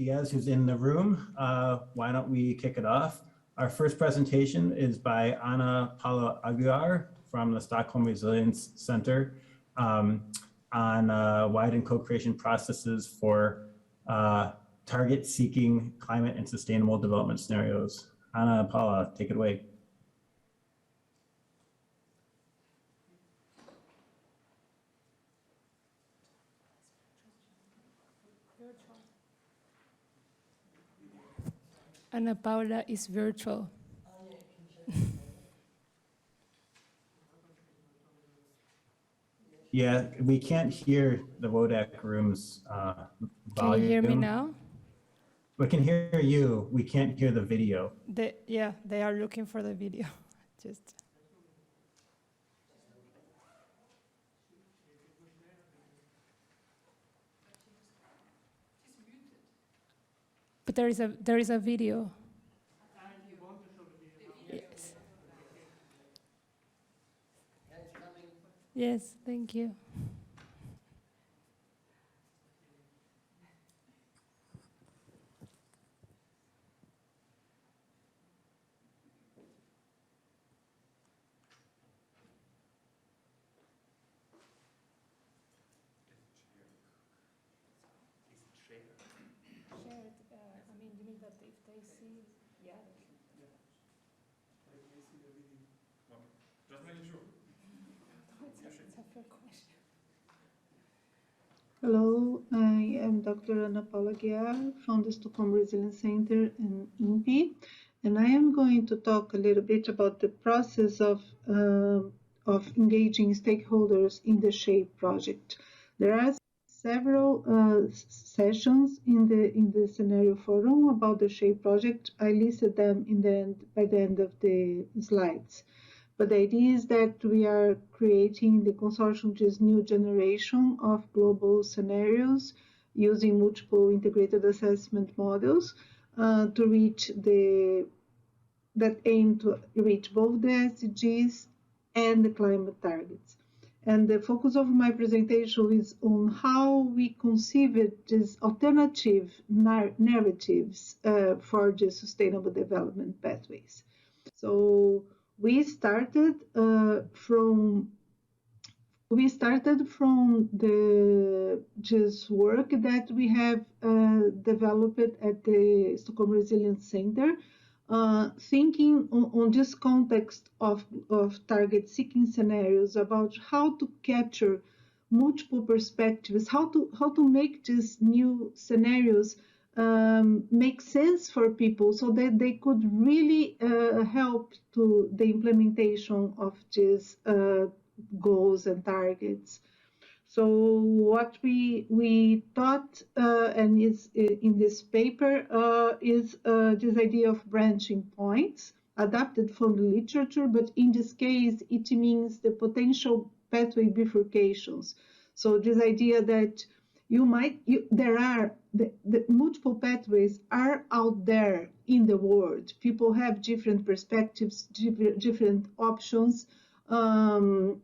Diaz, who's in the room. Why don't we kick it off? Our first presentation is by Ana Paula Aguiar from the Stockholm Resilience Center on widen co-creation processes for target-seeking climate and sustainable development scenarios. Ana Paula, take it away. Ana Paula is virtual. Yeah, we can't hear the WODAC room's volume. Can you hear me now? We can hear you. We can't hear the video. Yeah, they are looking for the video. But there is a video. Yes. Yes, thank you. Share it. I mean, you mean that if they see, yeah. They see the video. Okay. Just making sure. It's a fair question. Hello, I am Dr. Ana Paula Aguiar from the Stockholm Resilience Center in INPE, and I am going to talk a little bit about the process of engaging stakeholders in the SHAPE project. There are several sessions in the scenario forum about the SHAPE project. I listed them by the end of the slides. But the idea is that we are creating the consortium, this new generation of global scenarios using multiple integrated assessment models to reach that aim to reach both the SDGs and the climate targets. And the focus of my presentation is on how we conceive these alternative narratives for the sustainable development pathways. So we started from this work that we have developed at the Stockholm Resilience Center, thinking on this context of target-seeking scenarios about how to capture multiple perspectives, how to make these new scenarios make sense for people so that they could really help to the implementation of these goals and targets. So what we thought and is in this paper is this idea of branching points adapted from the literature, but in this case it means the potential pathway bifurcations. So this idea that the multiple pathways are out there in the world. People have different perspectives, different options. So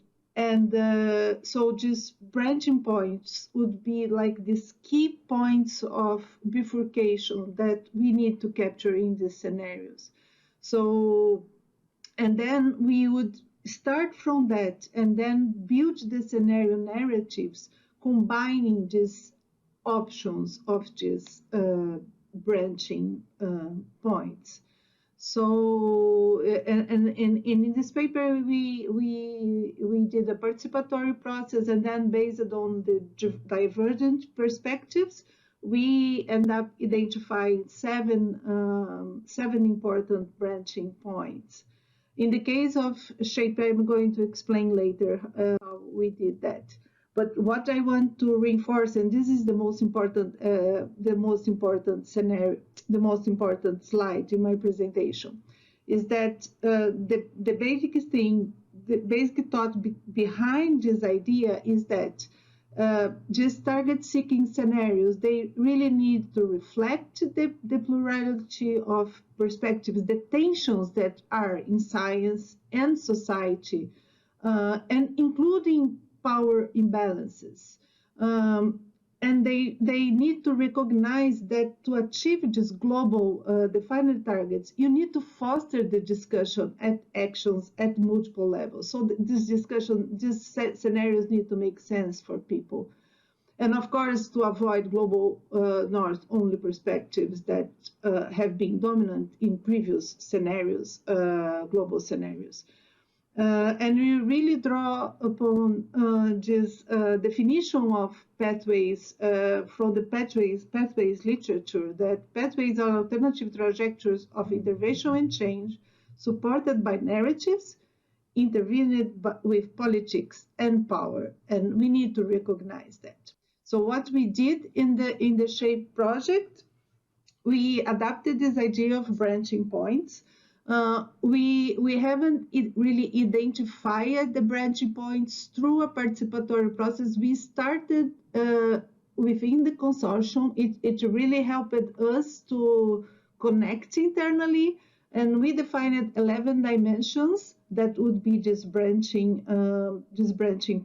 these branching points would be like these key points of bifurcation that we need to capture in these scenarios. So, and then we would start from that and then build the scenario narratives combining these options of these branching points. So, and in this paper, we did a participatory process, and then based on the divergent perspectives, we end up identifying seven important branching points. In the case of SHAPE, I'm going to explain later how we did that. But what I want to reinforce, and this is the most important scenario, the most important slide in my presentation, is that the basic thought behind this idea is that these target-seeking scenarios, they really need to reflect the plurality of perspectives, the tensions that are in science and society, and including power imbalances. and they need to recognize that to achieve these global defined targets, you need to foster the discussion at actions at multiple levels. So this discussion, these scenarios need to make sense for people. And of course, to avoid global north only perspectives that have been dominant in previous scenarios, global scenarios. And we really draw upon this definition of pathways from the pathways literature, that pathways are alternative trajectories of intervention and change supported by narratives intervened with politics and power, and we need to recognize that. So what we did in the SHAPE project, we adapted this idea of branching points. We haven't really identified the branching points through a participatory process. We started within the consortium. It really helped us to connect internally, and we defined 11 dimensions that would be just branching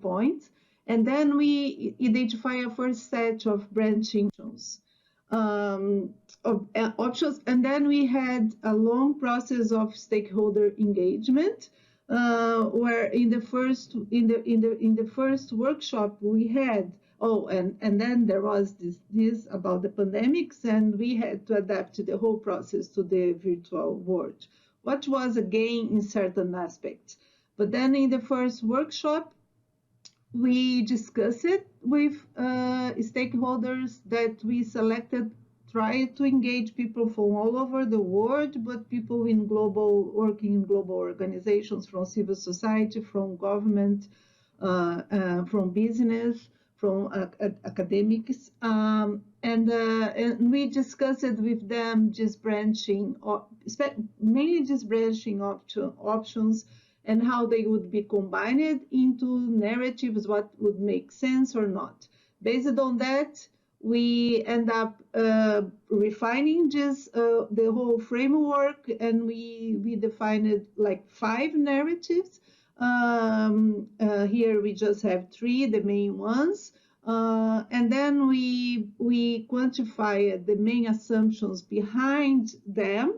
points. And then we identify a first set of branching options, and then we had a long process of stakeholder engagement, where in the first workshop we had and then there was this about the pandemics, and we had to adapt the whole process to the virtual world, what was a gain in certain aspects. But then in the first workshop, we discussed it with stakeholders that we selected, tried to engage people from all over the world, but people working in global organizations, from civil society, from government, from business, from academics, and we discussed it with them, just mainly just branching options, and how they would be combined into narratives, what would make sense or not. Based on that, we end up refining just the whole framework, and we defined like 5 narratives. Here we just have 3, the main ones. And then we quantify the main assumptions behind them,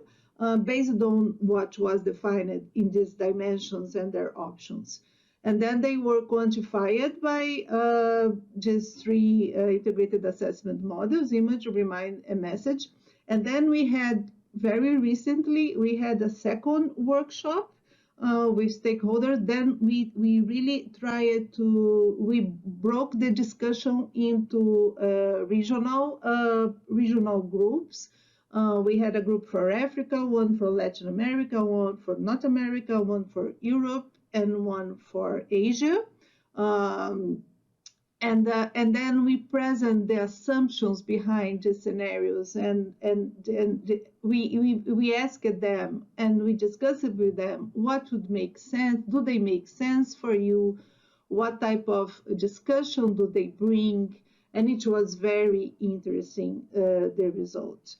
based on what was defined in these dimensions and their options. And then they were quantified by just 3 integrated assessment models: image, remind, and message. And then we had, very recently, we had a second workshop with stakeholders. Then we really we broke the discussion into regional groups. We had a group for Africa, one for Latin America, one for North America, one for Europe, and one for Asia. And then we present the assumptions behind the scenarios, and we asked them, and we discussed with them, what would make sense? Do they make sense for you? What type of discussion do they bring? And it was very interesting, the result.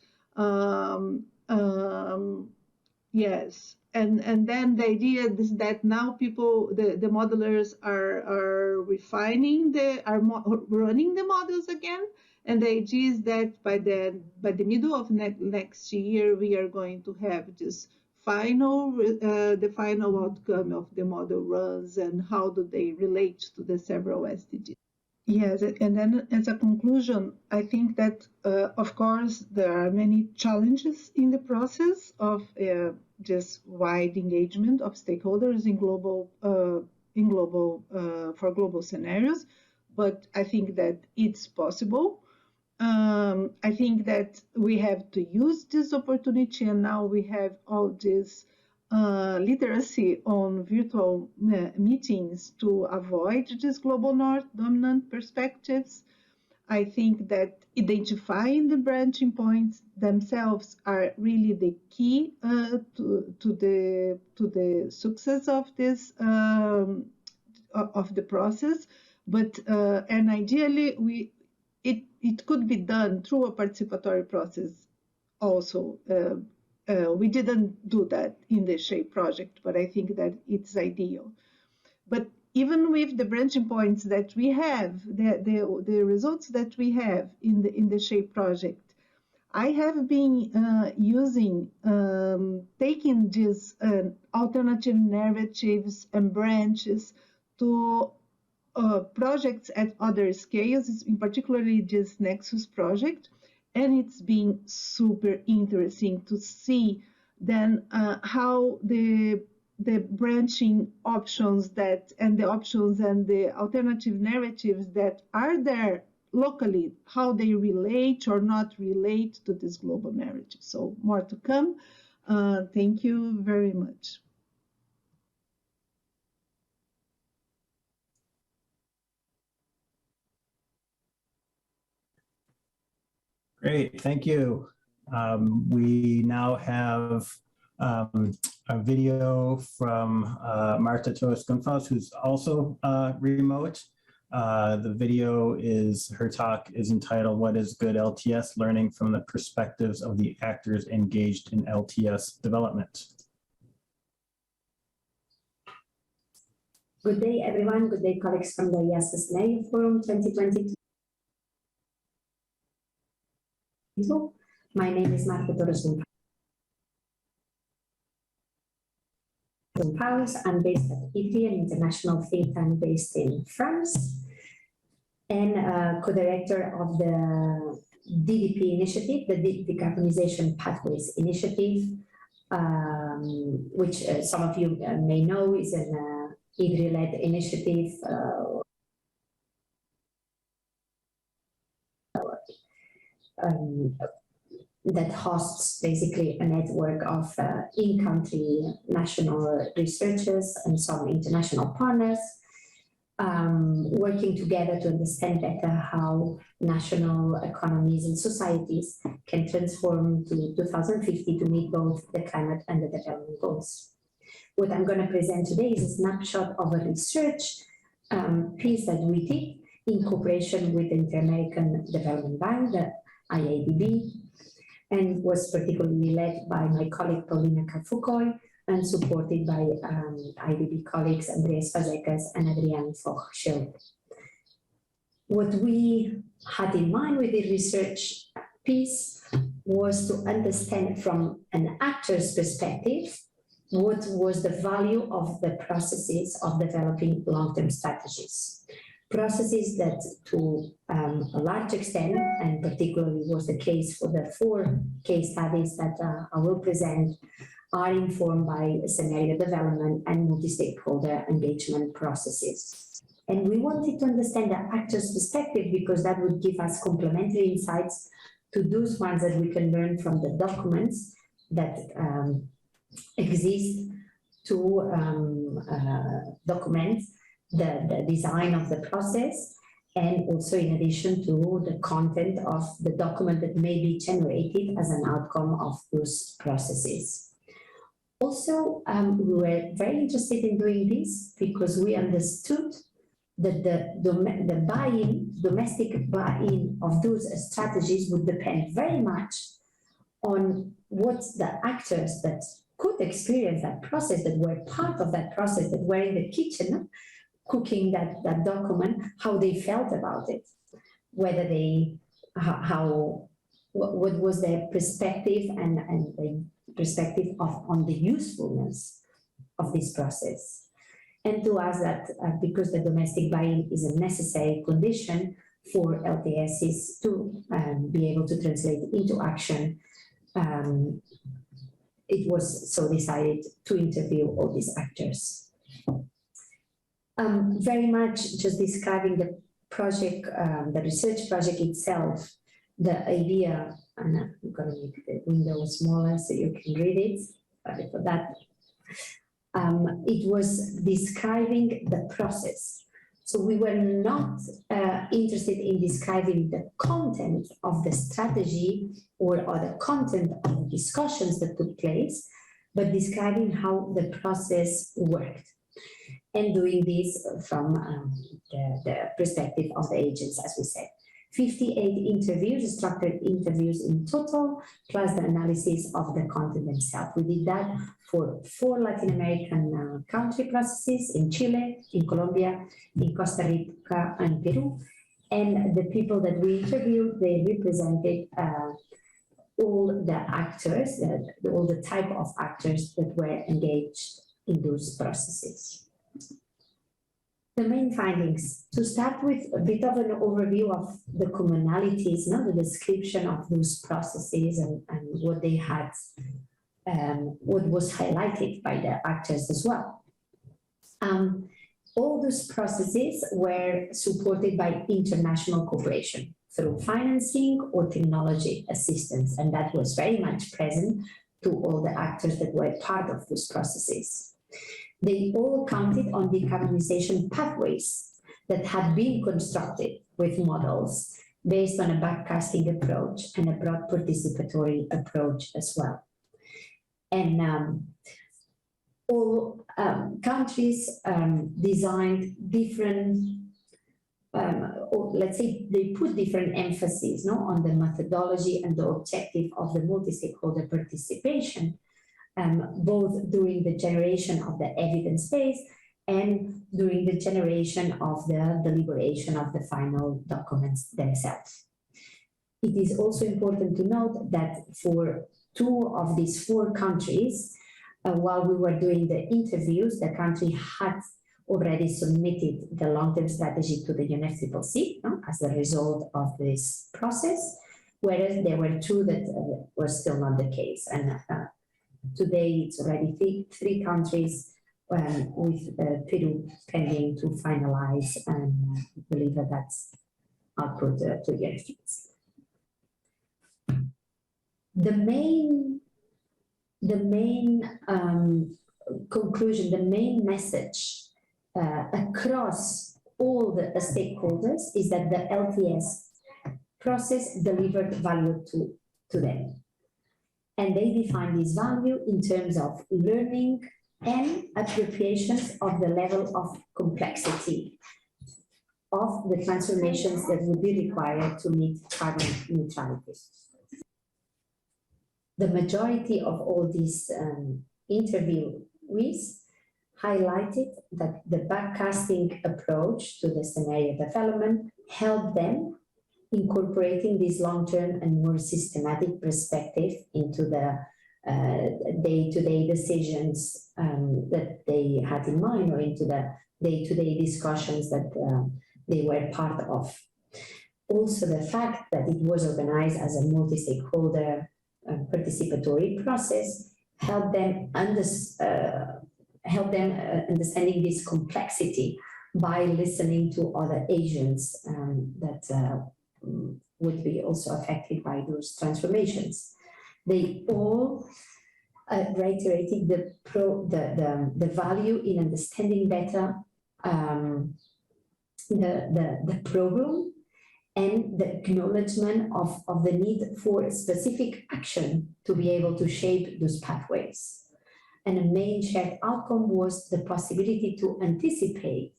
Yes. And then the idea is that now people, the modelers are refining, running the models again. And the idea is that by the middle of next year, we are going to have this the final outcome of the model runs, and how do they relate to the several SDGs. Yes, and then as a conclusion, I think that, of course, there are many challenges in the process of this wide engagement of stakeholders in for global scenarios, but I think that it's possible. I think that we have to use this opportunity, and now we have all this literacy on virtual meetings to avoid these global north dominant perspectives. I think that identifying the branching points themselves are really the key to the success of this of the process. But and ideally, it could be done through a participatory process also. We didn't do that in the SHAPE project, but I think that it's ideal. But even with the branching points that we have, the results that we have in the SHAPE project, I have been taking these alternative narratives and branches to projects at other scales, in particularly this Nexus project, and it's been super interesting to see then how the branching options and the alternative narratives that are there locally, how they relate or not relate to this global narrative. So more to come. Thank you very much. Great, thank you. We now have a video from Marta Torres Gonçalves, who's also remote. The video her talk is entitled, "What is Good LTS? Learning from the Perspectives of the Actors Engaged in LTS Development." Good day, everyone. Good day, colleagues from the IASA Scenario Forum 2022. My name is Marta Torres Gonçalves. I'm based at IFRI, an international think tank based in France, and co-director of the DDP initiative, the Decarbonization Pathways Initiative, which some of you may know is an IFRI-led initiative that hosts basically a network of in-country national researchers and some international partners working together to understand better how national economies and societies can transform to 2050 to meet both the climate and the development goals. What I'm going to present today is a snapshot of a research piece that we did in cooperation with the Inter-American Development Bank, the IADB, and was particularly led by my colleague Paulina Carfucoy and supported by IDB colleagues Andreas Fazekas and Adrian Foch-Schild. What we had in mind with the research piece was to understand from an actor's perspective what was the value of the processes of developing long-term strategies. Processes that to a large extent, and particularly was the case for the 4 case studies that I will present, are informed by scenario development and multi-stakeholder engagement processes. And we wanted to understand the actor's perspective because that would give us complementary insights to those ones that we can learn from the documents that exist to document the design of the process, and also in addition to the content of the document that may be generated as an outcome of those processes. Also, we were very interested in doing this because we understood that the buy-in, domestic buy-in of those strategies would depend very much on what the actors that could experience that process, that were part of that process, that were in the kitchen cooking that document, how they felt about it, whether they, what was their perspective and the perspective on the usefulness of this process. And to us that because the domestic buy-in is a necessary condition for LTSs to be able to translate into action, it was so decided to interview all these actors. Very much just describing the project, the research project itself, the idea, and I'm going to make the window smaller so you can read it, sorry for that. It was describing the process. So we were not interested in describing the content of the strategy or the content of the discussions that took place, but describing how the process worked. And doing this from the perspective of the agents, as we said. 58 interviews, structured interviews in total, plus the analysis of the content themselves. We did that for 4 Latin American country processes in Chile, in Colombia, in Costa Rica, and Peru. And the people that we interviewed, they represented all the actors, all the type of actors that were engaged in those processes. The main findings, to start with a bit of an overview of the commonalities, the description of those processes and what they had, what was highlighted by the actors as well. All those processes were supported by international cooperation through financing or technology assistance, and that was very much present to all the actors that were part of those processes. They all counted on decarbonization pathways that had been constructed with models based on a backcasting approach and a broad participatory approach as well. And all countries designed different, or let's say they put different emphasis on the methodology and the objective of the multi-stakeholder participation, both during the generation of the evidence base and during the generation of the deliberation of the final documents themselves. It is also important to note that for 2 of these 4 countries, while we were doing the interviews, the country had already submitted the long-term strategy to the UNFCCC as a result of this process, whereas there were 2 that were still not the case. And today it's already 3 countries with Peru pending to finalize and deliver that output to the UNFCCC. The main conclusion, the main message across all the stakeholders is that the LTS process delivered value to them. And they define this value in terms of learning and appropriations of the level of complexity of the transformations that would be required to meet carbon neutrality. The majority of all these interviewees highlighted that the backcasting approach to the scenario development helped them incorporating this long-term and more systematic perspective into the day-to-day decisions that they had in mind, or into the day-to-day discussions that they were part of. Also, the fact that it was organized as a multi-stakeholder participatory process helped them understanding this complexity by listening to other agents that would be also affected by those transformations. They all reiterated the value in understanding better the problem and the acknowledgement of the need for specific action to be able to shape those pathways. And a main shared outcome was the possibility to anticipate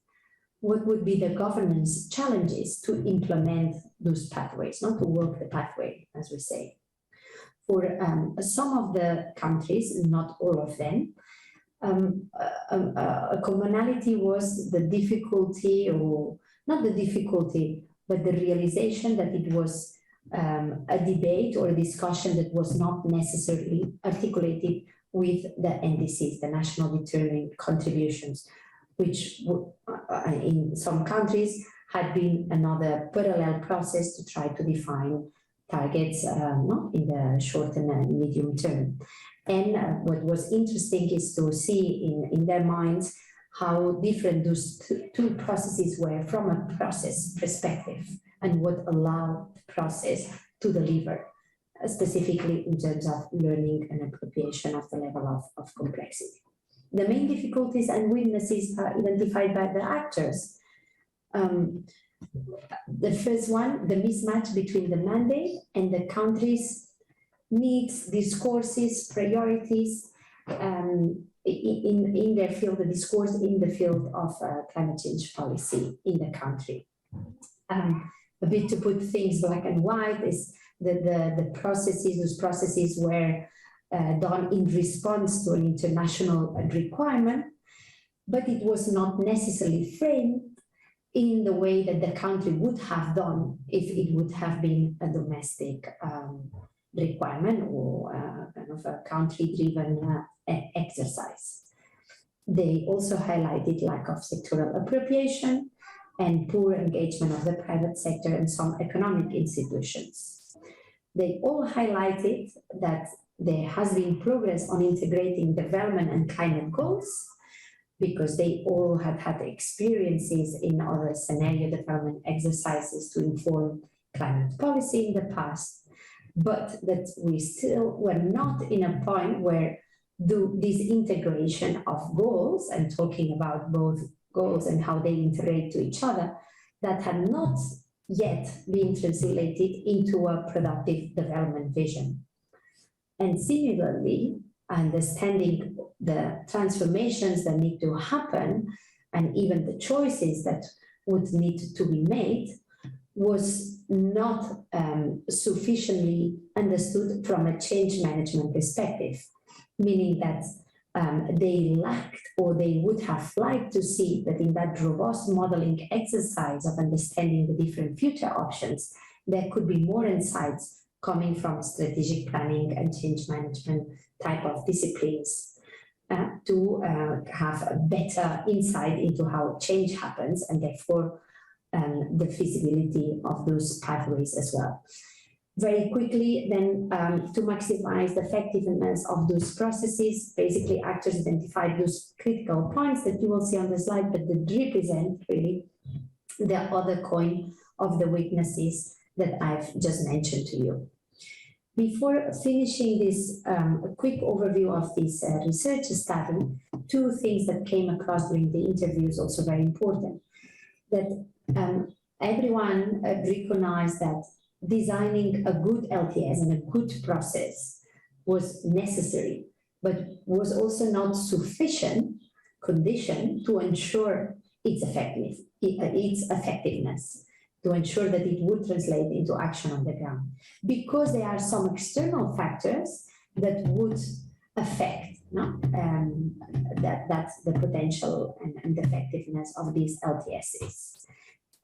what would be the governance challenges to implement those pathways, not to work the pathway, as we say. For some of the countries, not all of them, a commonality was the difficulty, or not the difficulty, but the realization that it was a debate or a discussion that was not necessarily articulated with the NDCs, the national determined contributions, which in some countries had been another parallel process to try to define targets in the short and medium term. And what was interesting is to see in their minds how different those two processes were from a process perspective, and what allowed the process to deliver, specifically in terms of learning and appropriation of the level of complexity. The main difficulties and weaknesses are identified by the actors. The first one, the mismatch between the mandate and the country's needs, discourses, priorities, in their field, the discourse in the field of climate change policy in the country. a bit to put things black and white, is the processes, those processes were done in response to an international requirement, but it was not necessarily framed in the way that the country would have done if it would have been a domestic requirement or kind of a country-driven exercise. They also highlighted lack of sectoral appropriation and poor engagement of the private sector and some economic institutions. They all highlighted that there has been progress on integrating development and climate goals, because they all had had experiences in other scenario development exercises to inform climate policy in the past, but that we still were not in a point where this integration of goals, and talking about both goals and how they integrate to each other, that had not yet been translated into a productive development vision. And similarly, understanding the transformations that need to happen and even the choices that would need to be made was not sufficiently understood from a change management perspective, meaning that they lacked, or they would have liked to see that in that robust modeling exercise of understanding the different future options, there could be more insights coming from strategic planning and change management type of disciplines to have a better insight into how change happens, and therefore the feasibility of those pathways as well. Very quickly then, to maximize the effectiveness of those processes, basically actors identified those critical points that you will see on the slide, but that represent really the other coin of the weaknesses that I've just mentioned to you. Before finishing this quick overview of this research study, two things that came across during the interview is also very important. That everyone recognized that designing a good LTS and a good process was necessary, but was also not sufficient condition to ensure its effectiveness, to ensure that it would translate into action on the ground, because there are some external factors that would affect that's the potential and the effectiveness of these LTSs.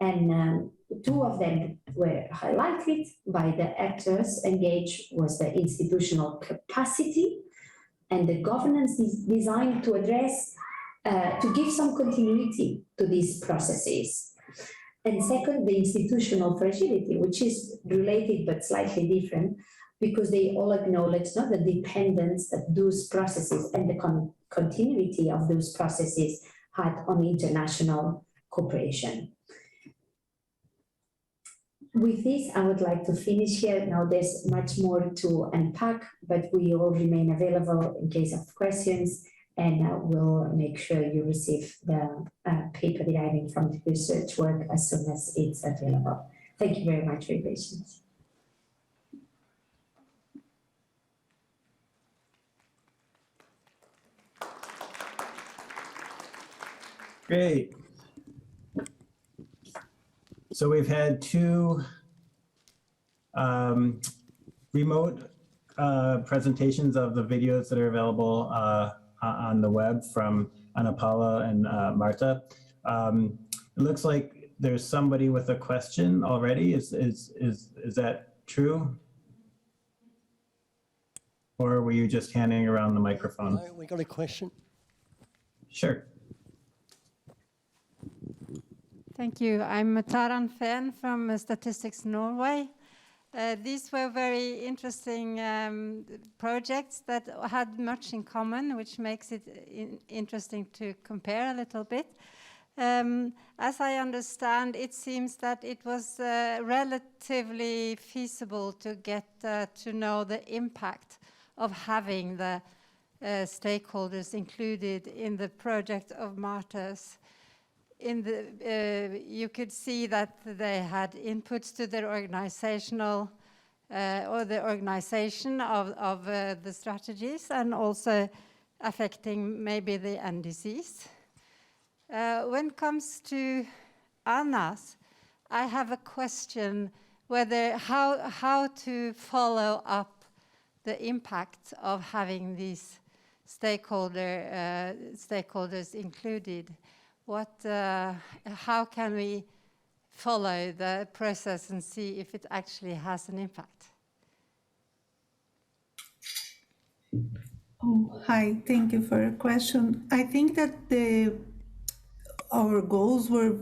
And two of them were highlighted by the actors engaged was the institutional capacity and the governance designed to address, to give some continuity to these processes. And second, the institutional fragility, which is related but slightly different, because they all acknowledge the dependence that those processes and the continuity of those processes had on international cooperation. With this, I would like to finish here. Now there's much more to unpack, but we all remain available in case of questions, and we'll make sure you receive the paper deriving from the research work as soon as it's available. Thank you very much for your patience. Great. So we've had two remote presentations of the videos that are available on the web from Ana Paula and Marta. It looks like there's somebody with a question already. Is that true? Or were you just handing around the microphone? We got a question. Sure. Thank you. I'm Taran Fehn from Statistics Norway. These were very interesting projects that had much in common, which makes it interesting to compare a little bit. As I understand, it seems that it was relatively feasible to get to know the impact of having the stakeholders included in the project of Marta's. You could see that they had inputs to their organizational or the organization of the strategies, and also affecting maybe the NDCs. When it comes to Anna's, I have a question whether how to follow up the impact of having these stakeholders included. How can we follow the process and see if it actually has an impact? Oh, hi, thank you for your question. I think that our goals were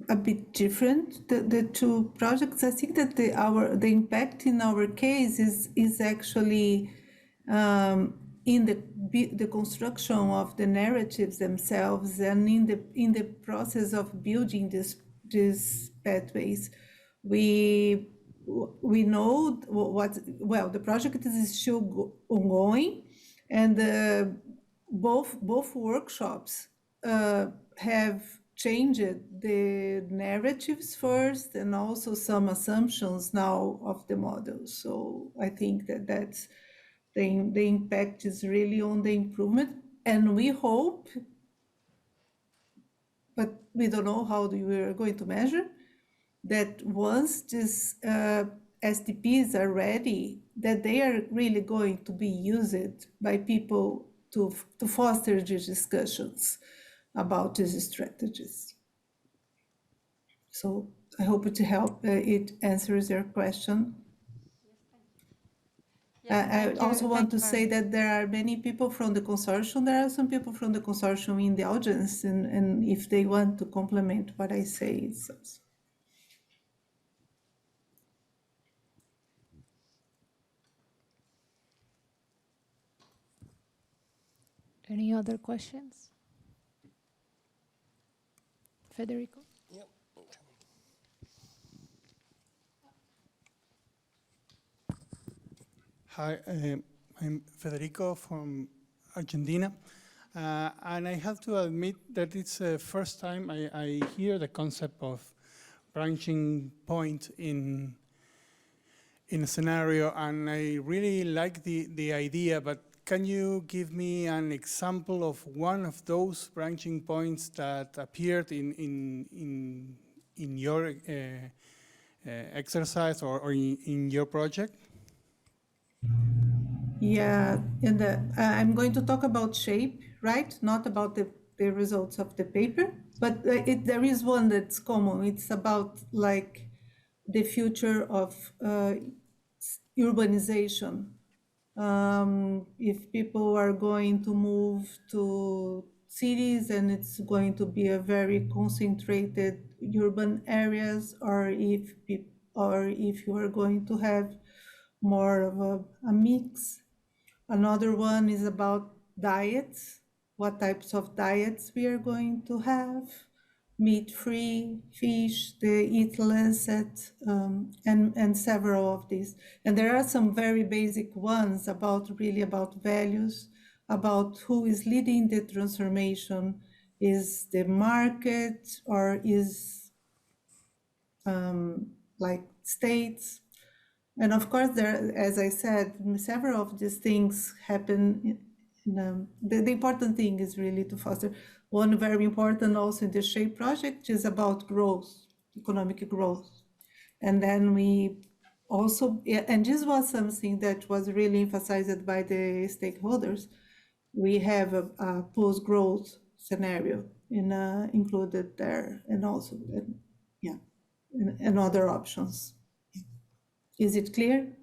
a bit different, the two projects. I think that the impact in our case is actually in the construction of the narratives themselves, and in the process of building these pathways. We know the project is still ongoing, and both workshops have changed the narratives first, and also some assumptions now of the model. So I think that's the impact is really on the improvement, and we hope, but we don't know how we are going to measure, that once these STPs are ready, that they are really going to be used by people to foster these discussions about these strategies. So I hope it answers your question. I also want to say that there are many people from the consortium. There are some people from the consortium in the audience, and if they want to complement what I say, it's also. Any other questions? Federico? Yep. Hi, I'm Federico from Argentina, and I have to admit that it's the first time I hear the concept of branching point in a scenario, and I really like the idea, but can you give me an example of one of those branching points that appeared in your exercise or in your project? Yeah, and I'm going to talk about shape, right? Not about the results of the paper, but there is one that's common. It's about like the future of urbanization. If people are going to move to cities, and it's going to be a very concentrated urban areas, or if you are going to have more of a mix. Another one is about diets, what types of diets we are going to have, meat-free, fish, the eat less, and several of these. And there are some very basic ones about values, about who is leading the transformation. Is the market, or is like states? And of course, as I said, several of these things happen. The important thing is really to foster. One very important also in the SHAPE project is about growth, economic growth. And then we also, and this was something that was really emphasized by the stakeholders. We have a post-growth scenario included there, and also, and other options. Is it clear?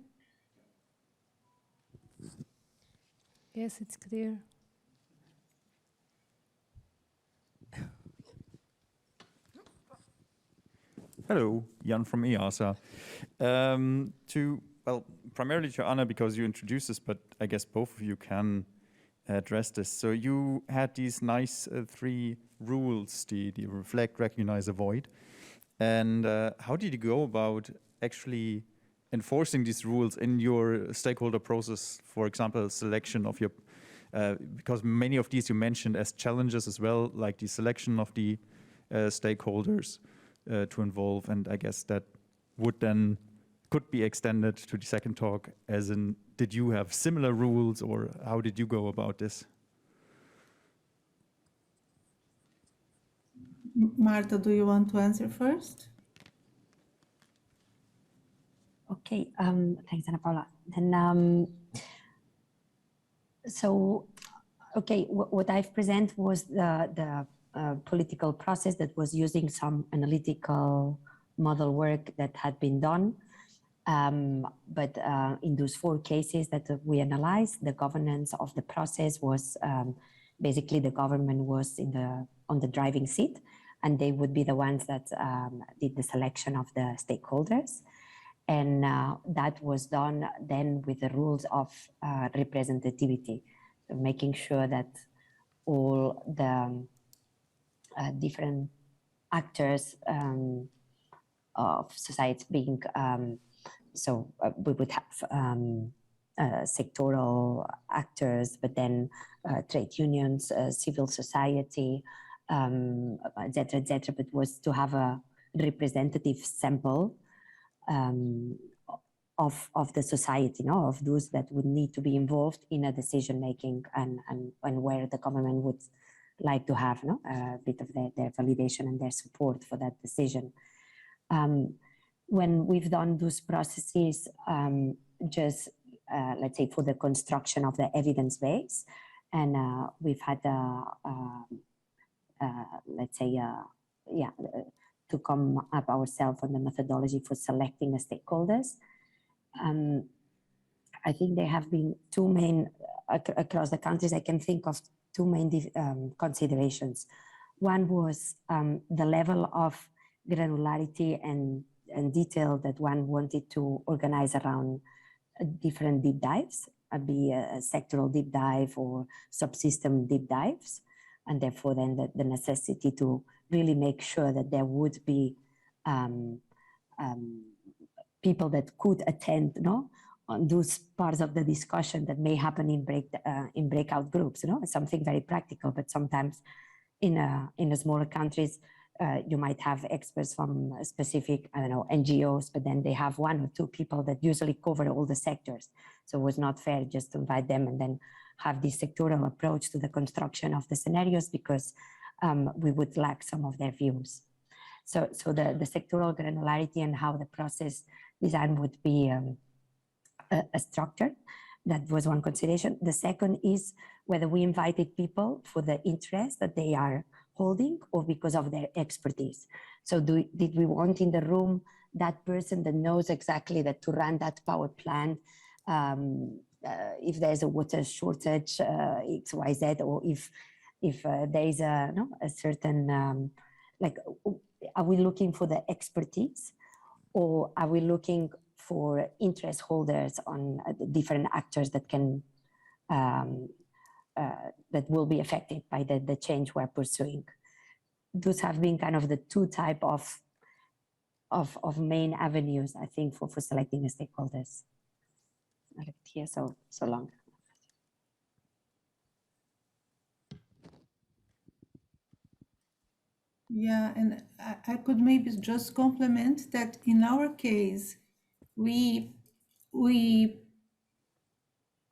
Yes, it's clear. Hello, Jan from EASA. Primarily to Anna, because you introduced this, but I guess both of you can address this. So you had these nice 3 rules, the reflect, recognize, avoid. And how did you go about actually enforcing these rules in your stakeholder process, for example, selection of your, because many of these you mentioned as challenges as well, like the selection of the stakeholders to involve, and I guess that could be extended to the second talk, as in, did you have similar rules, or how did you go about this? Marta, do you want to answer first? Okay, thanks, Ana Paula. Then, okay, what I've presented was the political process that was using some analytical model work that had been done. But in those 4 cases that we analyzed, the governance of the process was basically the government was on the driving seat, and they would be the ones that did the selection of the stakeholders. And that was done then with the rules of representativity, so making sure that all the different actors of society being, we would have sectoral actors, but then trade unions, civil society, et cetera, but was to have a representative sample of the society, of those that would need to be involved in a decision making, and where the government would like to have a bit of their validation and their support for that decision. When we've done those processes, just let's say for the construction of the evidence base, and we've had let's say to come up ourselves on the methodology for selecting the stakeholders. I think there have been 2 main, across the countries, I can think of 2 main considerations. One was the level of granularity and detail that one wanted to organize around different deep dives, be a sectoral deep dive or subsystem deep dives, and therefore then the necessity to really make sure that there would be people that could attend on those parts of the discussion that may happen in breakout groups. It's something very practical, but sometimes in a smaller countries, you might have experts from specific, I don't know, NGOs, but then they have 1 or 2 people that usually cover all the sectors. So it was not fair just to invite them and then have this sectoral approach to the construction of the scenarios, because we would lack some of their views. So the sectoral granularity and how the process design would be structured, that was one consideration. The second is whether we invited people for the interest that they are holding or because of their expertise. So did we want in the room that person that knows exactly that to run that power plant, if there's a water shortage, X, Y, Z, or if there is a certain, like, are we looking for the expertise, or are we looking for interest holders on different actors that can that will be affected by the change we're pursuing? Those have been kind of the 2 type of main avenues, I think, for selecting the stakeholders. I left it here so long. Yeah, and I could maybe just complement that in our case, we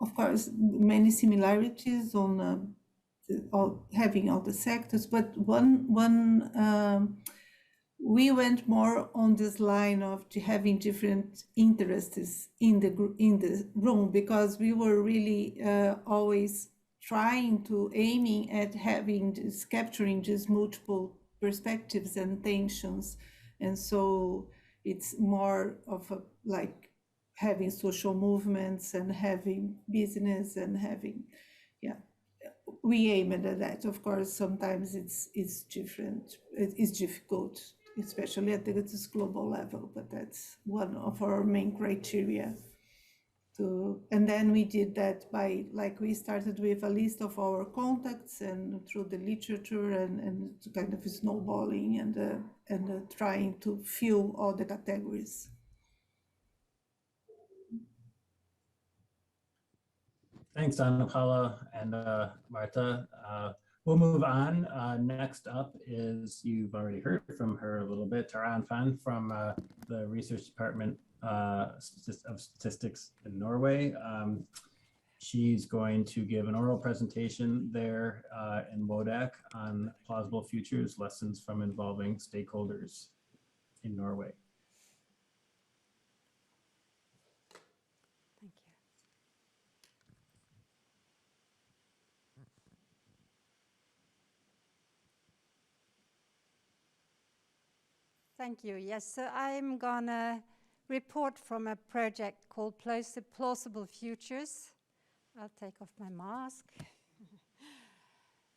of course, many similarities on having all the sectors, but we went more on this line of having different interests in the room, because we were really always trying to aiming at capturing these multiple perspectives and tensions, and so it's more of a like having social movements and having business and having, we aim at that. Of course, sometimes it's different. It's difficult, especially at this global level, but that's one of our main criteria. And then we did that by, like, we started with a list of our contacts and through the literature and kind of snowballing and trying to fill all the categories. Thanks, Ana Paula and Marta. We'll move on. Next up is, you've already heard from her a little bit, Taran Fan from the Research Department of Statistics in Norway. She's going to give an oral presentation there in WODAC on plausible futures, lessons from involving stakeholders in Norway. Thank you. Yes, so I'm gonna report from a project called Plausible Futures. I'll take off my mask.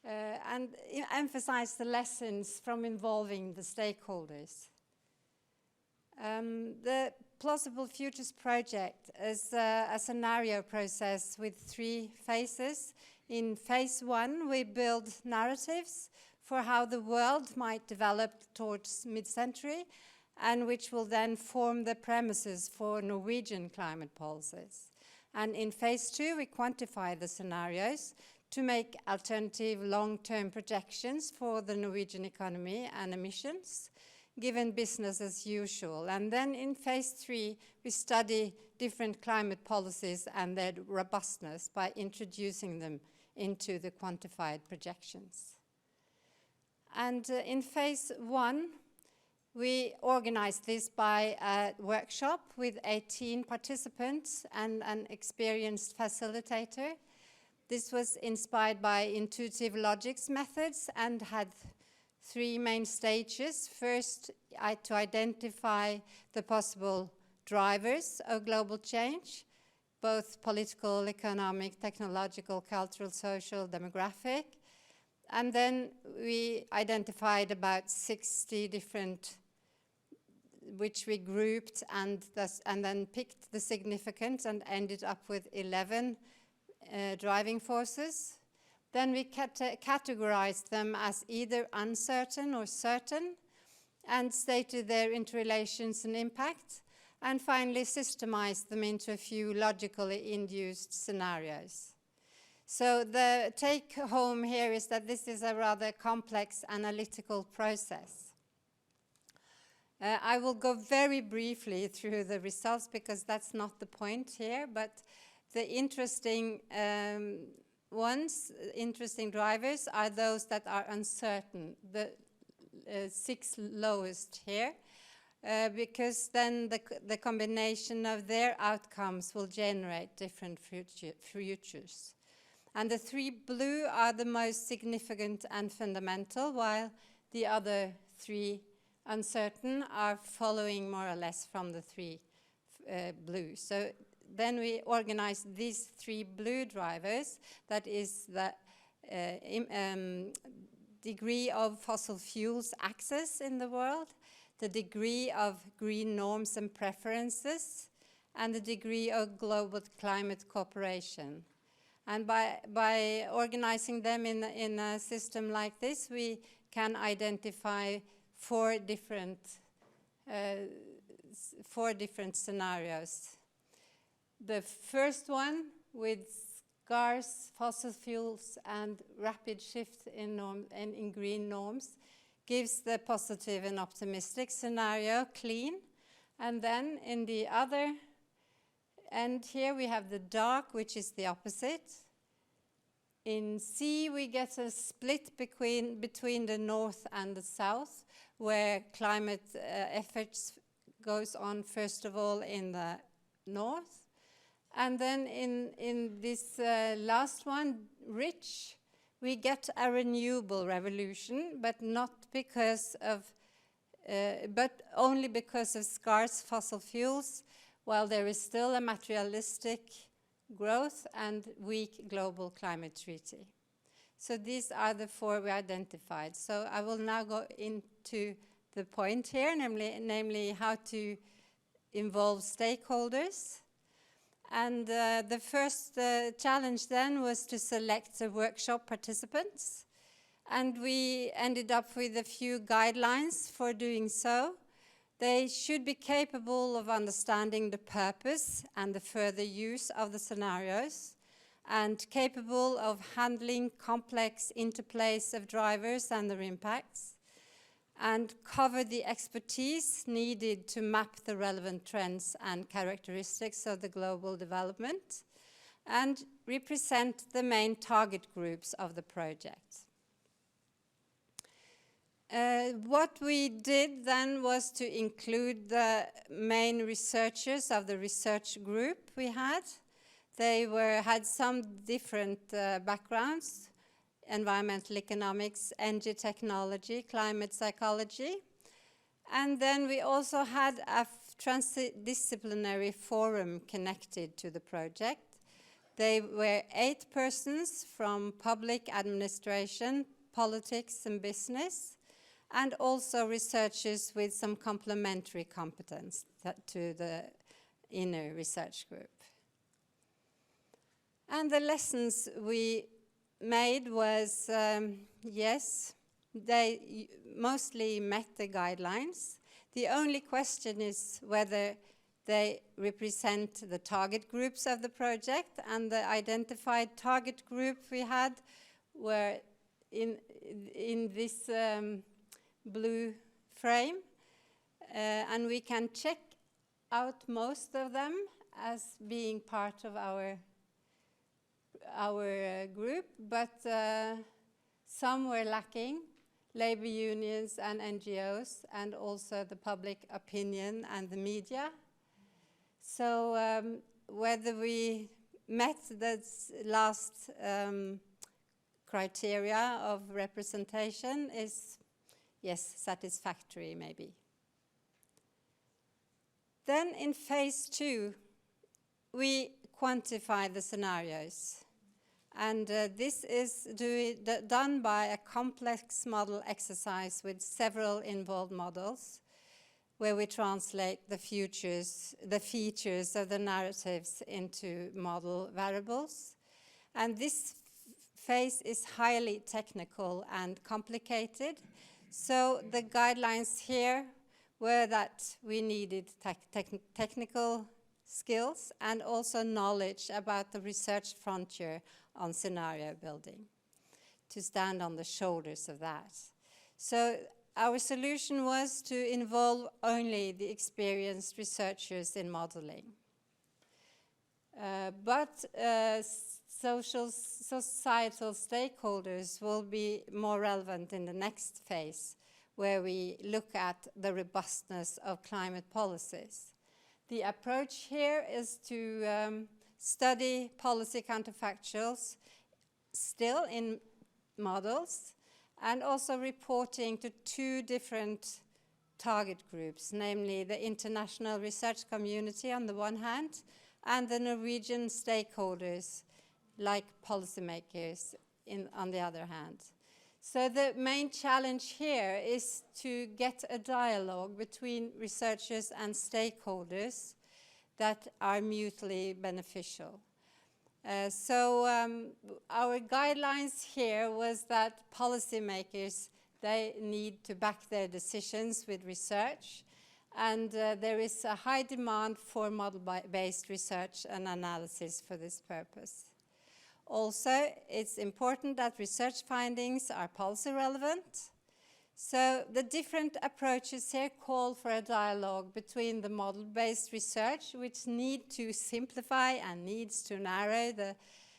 And emphasize the lessons from involving the stakeholders. The Plausible Futures project is a scenario process with 3 phases. In phase 1, we build narratives for how the world might develop towards mid-century, and which will then form the premises for Norwegian climate policies. And in phase 2, we quantify the scenarios to make alternative long-term projections for the Norwegian economy and emissions, given business as usual. And then in phase 3, we study different climate policies and their robustness by introducing them into the quantified projections. And in phase 1, we organized this by a workshop with 18 participants and an experienced facilitator. This was inspired by intuitive logics methods and had 3 main stages. First, to identify the possible drivers of global change, both political, economic, technological, cultural, social, demographic. And then we identified about 60 different, which we grouped and then picked the significant and ended up with 11 driving forces. Then we categorized them as either uncertain or certain and stated their interrelations and impact, and finally systemized them into a few logically induced scenarios. So the take home here is that this is a rather complex analytical process. I will go very briefly through the results because that's not the point here, but the interesting interesting drivers are those that are uncertain, the 6 lowest here, because then the combination of their outcomes will generate different futures. And the 3 blue are the most significant and fundamental, while the other 3 uncertain are following more or less from the 3 blue. So then we organize these 3 blue drivers, that is the degree of fossil fuels access in the world, the degree of green norms and preferences, and the degree of global climate cooperation. And by organizing them in a system like this, we can identify 4 different scenarios. The first one, with scarce fossil fuels and rapid shift in green norms, gives the positive and optimistic scenario, clean. And then in the other end here we have the dark, which is the opposite. In C we get a split between the north and the south, where climate efforts goes on first of all in the north. And then in this last one, rich, we get a renewable revolution, but not because of, but only because of scarce fossil fuels, while there is still a materialistic growth and weak global climate treaty. So these are the 4 we identified. So I will now go into the point here, namely how to involve stakeholders. And the first challenge then was to select the workshop participants. And we ended up with a few guidelines for doing so. They should be capable of understanding the purpose and the further use of the scenarios, and capable of handling complex interplays of drivers and their impacts, and cover the expertise needed to map the relevant trends and characteristics of the global development, and represent the main target groups of the project. What we did then was to include the main researchers of the research group we had. They had some different backgrounds: environmental economics, energy technology, climate psychology. And then we also had a transdisciplinary forum connected to the project. They were 8 persons from public administration, politics and business, and also researchers with some complementary competence to the inner research group. And the lessons we made was, yes, they mostly met the guidelines. The only question is whether they represent the target groups of the project, and the identified target group we had were in this blue frame, and we can check out most of them as being part of our group, but some were lacking: labor unions and NGOs, and also the public opinion and the media. So whether we met the last criteria of representation is, yes, satisfactory maybe. Then in phase 2, we quantify the scenarios. And this is done by a complex model exercise with several involved models, where we translate the features of the narratives into model variables. And this phase is highly technical and complicated. So the guidelines here were that we needed technical skills and also knowledge about the research frontier on scenario building, to stand on the shoulders of that. So our solution was to involve only the experienced researchers in modeling. But societal stakeholders will be more relevant in the next phase, where we look at the robustness of climate policies. The approach here is to study policy counterfactuals still in models, and also reporting to 2 different target groups, namely the international research community on the one hand, and the Norwegian stakeholders like policymakers on the other hand. So the main challenge here is to get a dialogue between researchers and stakeholders that are mutually beneficial. Our guidelines here was that policymakers, they need to back their decisions with research, and there is a high demand for model-based research and analysis for this purpose. Also, it's important that research findings are policy relevant. So the different approaches here call for a dialogue between the model-based research, which need to simplify and needs to narrow the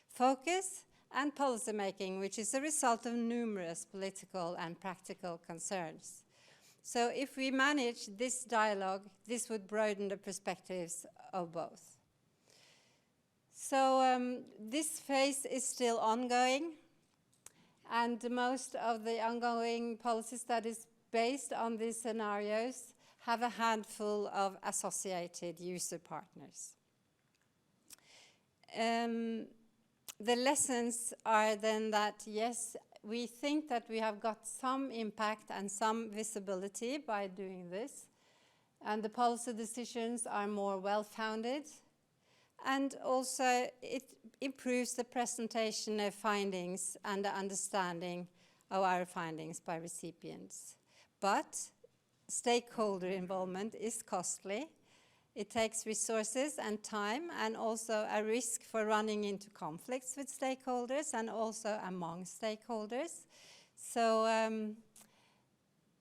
focus, and policymaking, which is a result of numerous political and practical concerns. So if we manage this dialogue, this would broaden the perspectives of both. So this phase is still ongoing, and most of the ongoing policy studies based on these scenarios have a handful of associated user partners. The lessons are then that, yes, we think that we have got some impact and some visibility by doing this, and the policy decisions are more well-founded, and also it improves the presentation of findings and the understanding of our findings by recipients. But stakeholder involvement is costly. It takes resources and time, and also a risk for running into conflicts with stakeholders and also among stakeholders. So,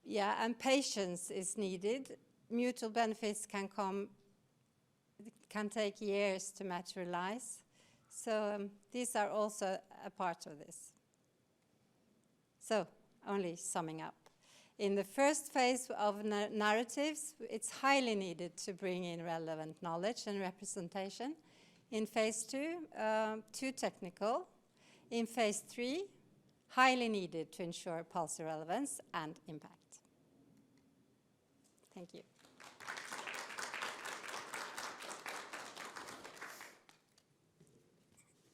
yeah, and patience is needed. Mutual benefits can take years to materialize. So these are also a part of this. So, only summing up. In the first phase of narratives, it's highly needed to bring in relevant knowledge and representation. In phase 2, too technical. In phase 3, highly needed to ensure policy relevance and impact. Thank you.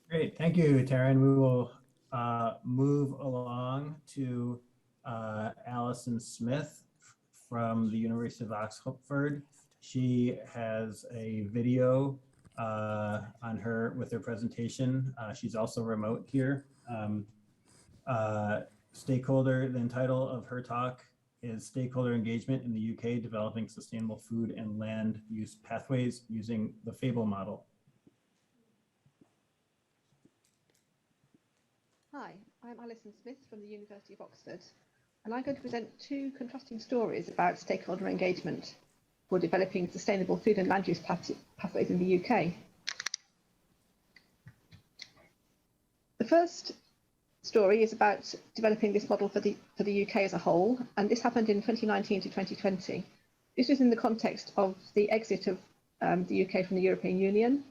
Great, thank you, Taryn. We will move along to Alison Smith from the University of Oxford. She has a video on her with her presentation. She's also remote here. Stakeholder, the title of her talk is Stakeholder Engagement in the UK, Developing Sustainable Food and Land Use Pathways Using the FABLE Model. Hi, I'm Alison Smith from the University of Oxford, and I'm going to present two contrasting stories about stakeholder engagement for developing sustainable food and land use pathways in the UK. The first story is about developing this model for the UK as a whole, and this happened in 2019 to 2020. This was in the context of the exit of the UK from the European Union.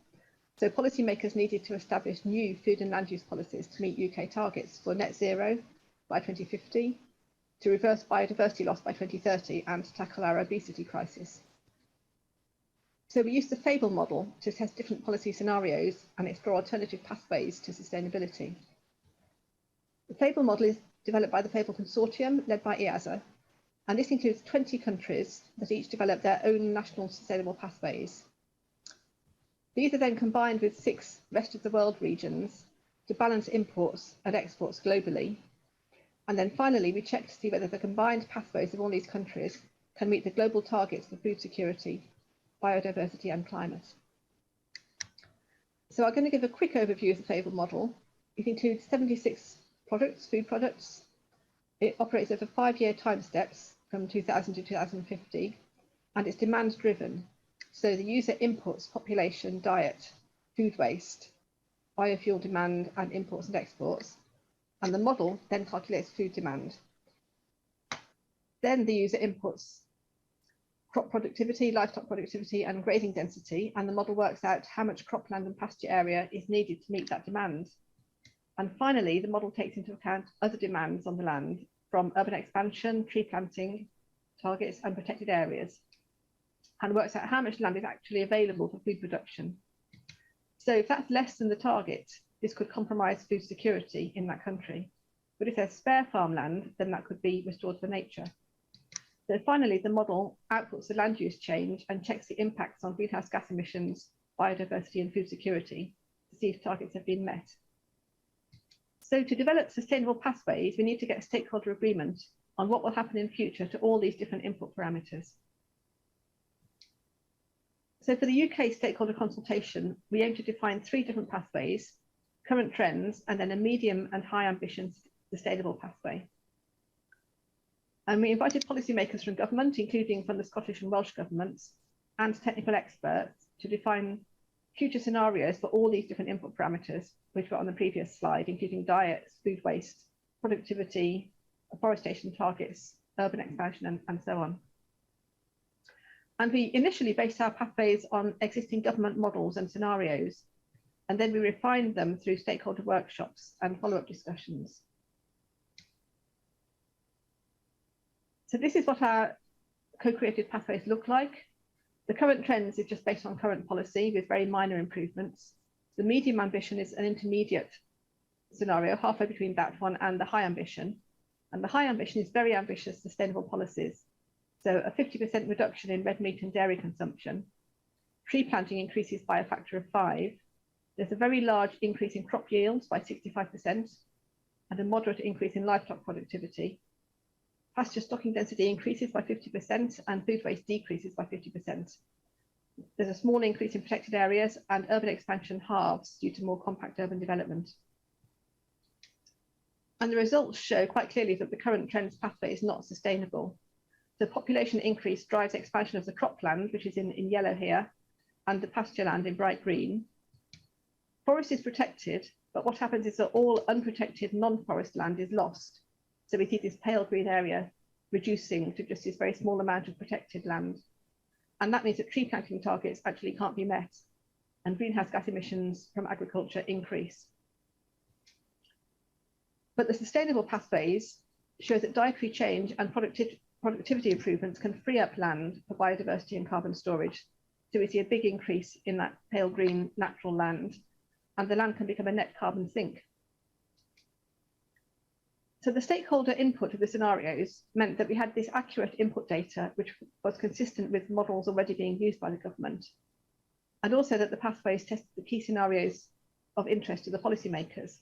So policymakers needed to establish new food and land use policies to meet UK targets for net zero by 2050, to reverse biodiversity loss by 2030, and to tackle our obesity crisis. So we used the FABLE model to test different policy scenarios and explore alternative pathways to sustainability. The FABLE model is developed by the FABLE Consortium, led by EASA, and this includes 20 countries that each develop their own national sustainable pathways. These are then combined with 6 rest of the world regions to balance imports and exports globally. And then finally, we check to see whether the combined pathways of all these countries can meet the global targets for food security, biodiversity and climate. So I'm going to give a quick overview of the FABLE model. It includes 76 products, food products. It operates over 5-year time steps from 2000 to 2050, and it's demand driven. So the user inputs population, diet, food waste, biofuel demand, and imports and exports. And the model then calculates food demand. Then the user inputs crop productivity, livestock productivity, and grazing density. And the model works out how much cropland and pasture area is needed to meet that demand. And finally, the model takes into account other demands on the land from urban expansion, tree planting targets, and protected areas, and works out how much land is actually available for food production. So if that's less than the target, this could compromise food security in that country. But if there's spare farmland, then that could be restored for nature. So finally, the model outputs the land use change and checks the impacts on greenhouse gas emissions, biodiversity and food security to see if targets have been met. So to develop sustainable pathways, we need to get stakeholder agreement on what will happen in future to all these different input parameters. So for the UK stakeholder consultation, we aim to define 3 different pathways, current trends, and then a medium and high ambition sustainable pathway. And we invited policymakers from government, including from the Scottish and Welsh governments, and technical experts to define future scenarios for all these different input parameters, which were on the previous slide, including diet, food waste, productivity, afforestation targets, urban expansion, and so on. And we initially based our pathways on existing government models and scenarios, and then we refined them through stakeholder workshops and follow-up discussions. So this is what our co-created pathways look like. The current trends is just based on current policy with very minor improvements. The medium ambition is an intermediate scenario, halfway between that one and the high ambition. And the high ambition is very ambitious sustainable policies. So a 50% reduction in red meat and dairy consumption. Tree planting increases by a factor of 5. There's a very large increase in crop yields by 65%, and a moderate increase in livestock productivity. Pasture stocking density increases by 50%, and food waste decreases by 50%. There's a small increase in protected areas, and urban expansion halves due to more compact urban development. And the results show quite clearly that the current trends pathway is not sustainable. The population increase drives expansion of the cropland, which is in yellow here, and the pasture land in bright green. Forest is protected, but what happens is that all unprotected non-forest land is lost. So we see this pale green area reducing to just this very small amount of protected land. And that means that tree planting targets actually can't be met, and greenhouse gas emissions from agriculture increase. But the sustainable pathways show that dietary change and productivity improvements can free up land for biodiversity and carbon storage. So we see a big increase in that pale green natural land, and the land can become a net carbon sink. So the stakeholder input of the scenarios meant that we had this accurate input data, which was consistent with models already being used by the government, and also that the pathways tested the key scenarios of interest to the policymakers.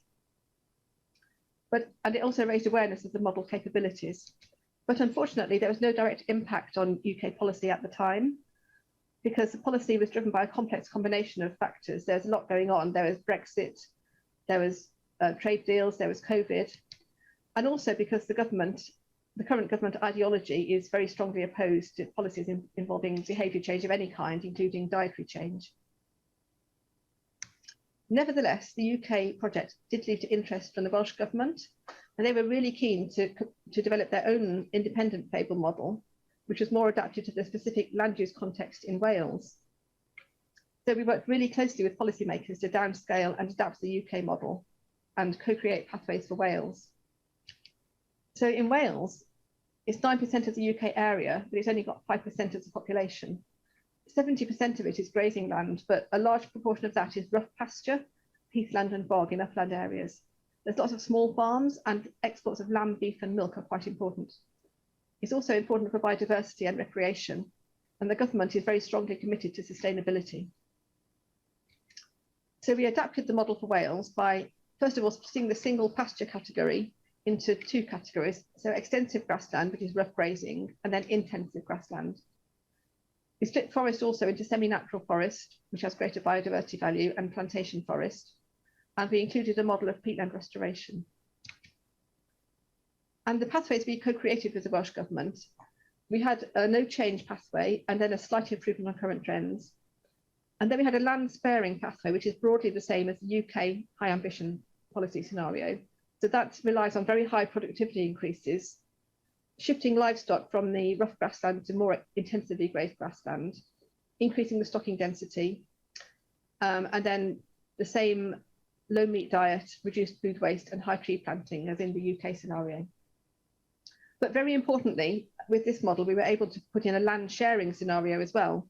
And it also raised awareness of the model capabilities. But unfortunately, there was no direct impact on UK policy at the time, because the policy was driven by a complex combination of factors. There's a lot going on. There was Brexit, there was trade deals, there was COVID, and also because the current government ideology is very strongly opposed to policies involving behaviour change of any kind, including dietary change. Nevertheless, the UK project did lead to interest from the Welsh government, and they were really keen to develop their own independent fable model, which was more adapted to the specific land use context in Wales. So we worked really closely with policymakers to downscale and adapt the UK model and co-create pathways for Wales. So in Wales, it's 9% of the UK area, but it's only got 5% of the population. 70% of it is grazing land, but a large proportion of that is rough pasture, heathland and bog in upland areas. There's lots of small farms, and exports of lamb, beef and milk are quite important. It's also important for biodiversity and recreation, and the government is very strongly committed to sustainability. So we adapted the model for Wales by, first of all, splitting the single pasture category into two categories. So extensive grassland, which is rough grazing, and then intensive grassland. We split forest also into semi-natural forest, which has greater biodiversity value, and plantation forest. And we included a model of peatland restoration. And the pathways we co-created with the Welsh Government, we had a no change pathway and then a slight improvement on current trends. And then we had a land sparing pathway, which is broadly the same as the UK high ambition policy scenario. So that relies on very high productivity increases, shifting livestock from the rough grassland to more intensively grazed grassland, increasing the stocking density, and then the same low meat diet, reduced food waste and high tree planting as in the UK scenario. But very importantly, with this model, we were able to put in a land sharing scenario as well,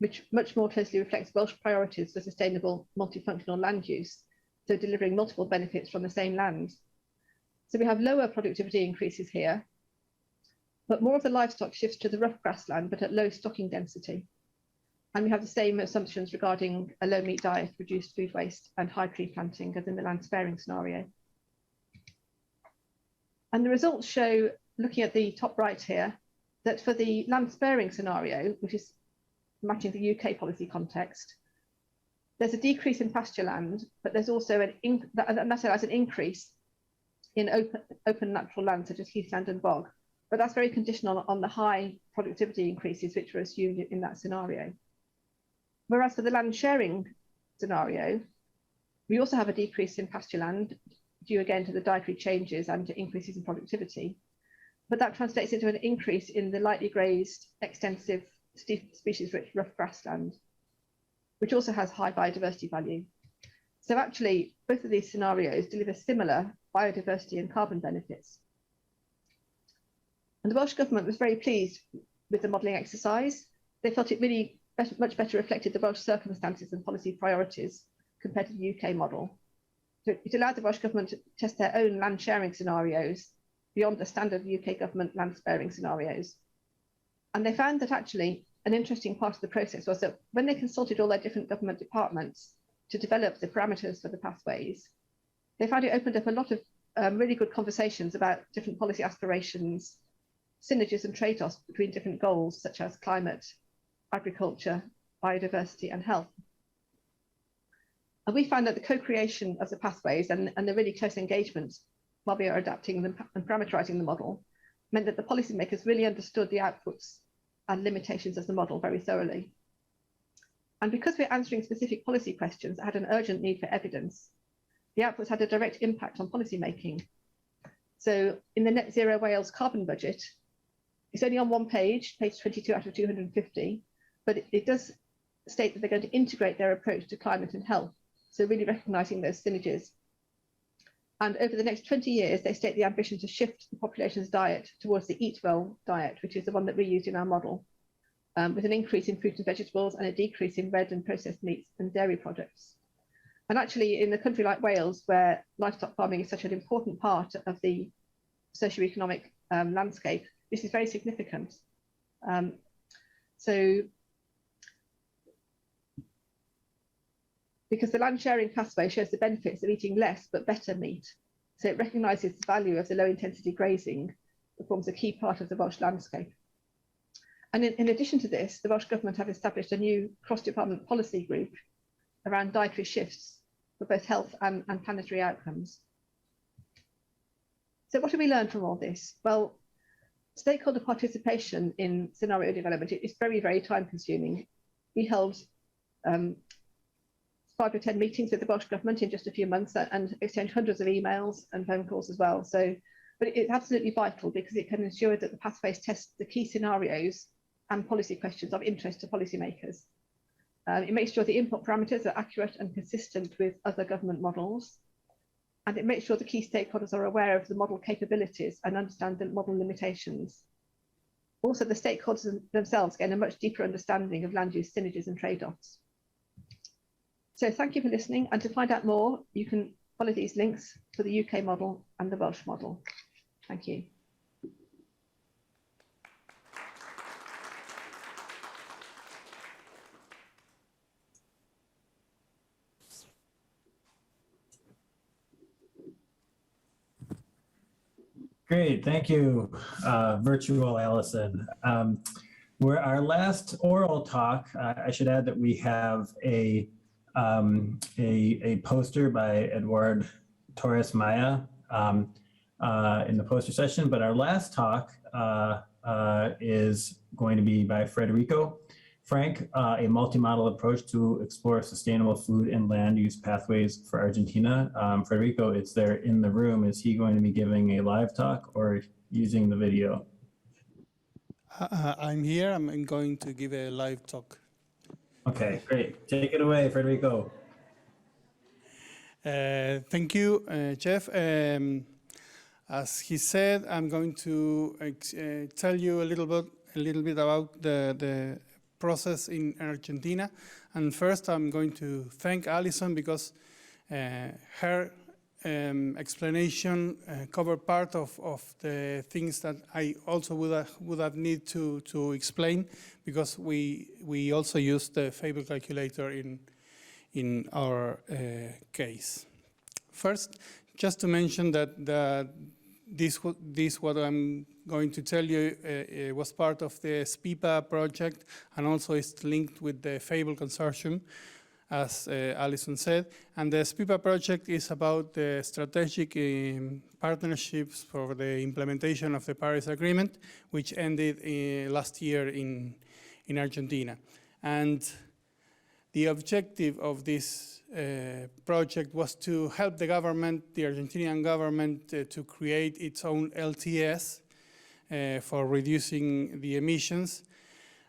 which much more closely reflects Welsh priorities for sustainable multifunctional land use, so delivering multiple benefits from the same land. So we have lower productivity increases here, but more of the livestock shifts to the rough grassland, but at low stocking density. And we have the same assumptions regarding a low meat diet, reduced food waste and high tree planting as in the land sparing scenario. And the results show, looking at the top right here, that for the land sparing scenario, which is matching the UK policy context, there's a decrease in pasture land, but there's also that allows an increase in open natural land such as heathland and bog. But that's very conditional on the high productivity increases which were assumed in that scenario. Whereas for the land sharing scenario, we also have a decrease in pasture land due again to the dietary changes and to increases in productivity. But that translates into an increase in the lightly grazed, extensive species-rich rough grassland, which also has high biodiversity value. So actually, both of these scenarios deliver similar biodiversity and carbon benefits. And the Welsh Government was very pleased with the modelling exercise. They felt it really much better reflected the Welsh circumstances and policy priorities compared to the UK model. So it allowed the Welsh Government to test their own land sharing scenarios beyond the standard UK government land sparing scenarios. And they found that actually an interesting part of the process was that when they consulted all their different government departments to develop the parameters for the pathways, they found it opened up a lot of really good conversations about different policy aspirations, synergies and trade-offs between different goals such as climate, agriculture, biodiversity and health. And we found that the co-creation of the pathways and the really close engagement while we are adapting them and parameterizing the model meant that the policymakers really understood the outputs and limitations of the model very thoroughly. And because we're answering specific policy questions that had an urgent need for evidence, the outputs had a direct impact on policy making. So in the Net Zero Wales carbon budget, it's only on one page, page 22 out of 250, but it does state that they're going to integrate their approach to climate and health. So really recognising those synergies. And over the next 20 years, they state the ambition to shift the population's diet towards the Eat Well diet, which is the one that we used in our model, with an increase in fruit and vegetables and a decrease in red and processed meats and dairy products. And actually, in a country like Wales, where livestock farming is such an important part of the socioeconomic landscape, this is very significant. Because the land sharing pathway shows the benefits of eating less but better meat. So it recognises the value of the low intensity grazing that forms a key part of the Welsh landscape. And in addition to this, the Welsh Government have established a new cross-department policy group around dietary shifts for both health and planetary outcomes. So what have we learned from all this? Well, stakeholder participation in scenario development is very, very time consuming. We held 5 or 10 meetings with the Welsh Government in just a few months and exchanged hundreds of emails and phone calls as well. But it's absolutely vital because it can ensure that the pathways test the key scenarios and policy questions of interest to policymakers. It makes sure the input parameters are accurate and consistent with other government models. And it makes sure the key stakeholders are aware of the model capabilities and understand the model limitations. Also, the stakeholders themselves gain a much deeper understanding of land use synergies and trade-offs. So thank you for listening. And to find out more, you can follow these links for the UK model and the Welsh model. Thank you. Great, thank you, virtual Allison. We're our last oral talk. I should add that we have a poster by Eduard Torres Maya in the poster session, but our last talk is going to be by Frederico Frank, a multi-model approach to explore sustainable food and land use pathways for Argentina. Frederico is there in the room. Is he going to be giving a live talk or using the video? I'm here. I'm going to give a live talk. Okay, great. Take it away, Frederico. Thank you, Jeff. As he said, I'm going to tell you a little bit about the process in Argentina. And first, I'm going to thank Alison because her explanation covered part of the things that I also would have need to explain, because we also use the Fable calculator in our case. First, just to mention that this what I'm going to tell you was part of the SPIPA project, and also is linked with the Fable consortium, as Alison said. And the SPIPA project is about the strategic partnerships for the implementation of the Paris Agreement, which ended last year in Argentina. And the objective of this project was to help the government, the Argentinian government, to create its own LTS for reducing the emissions.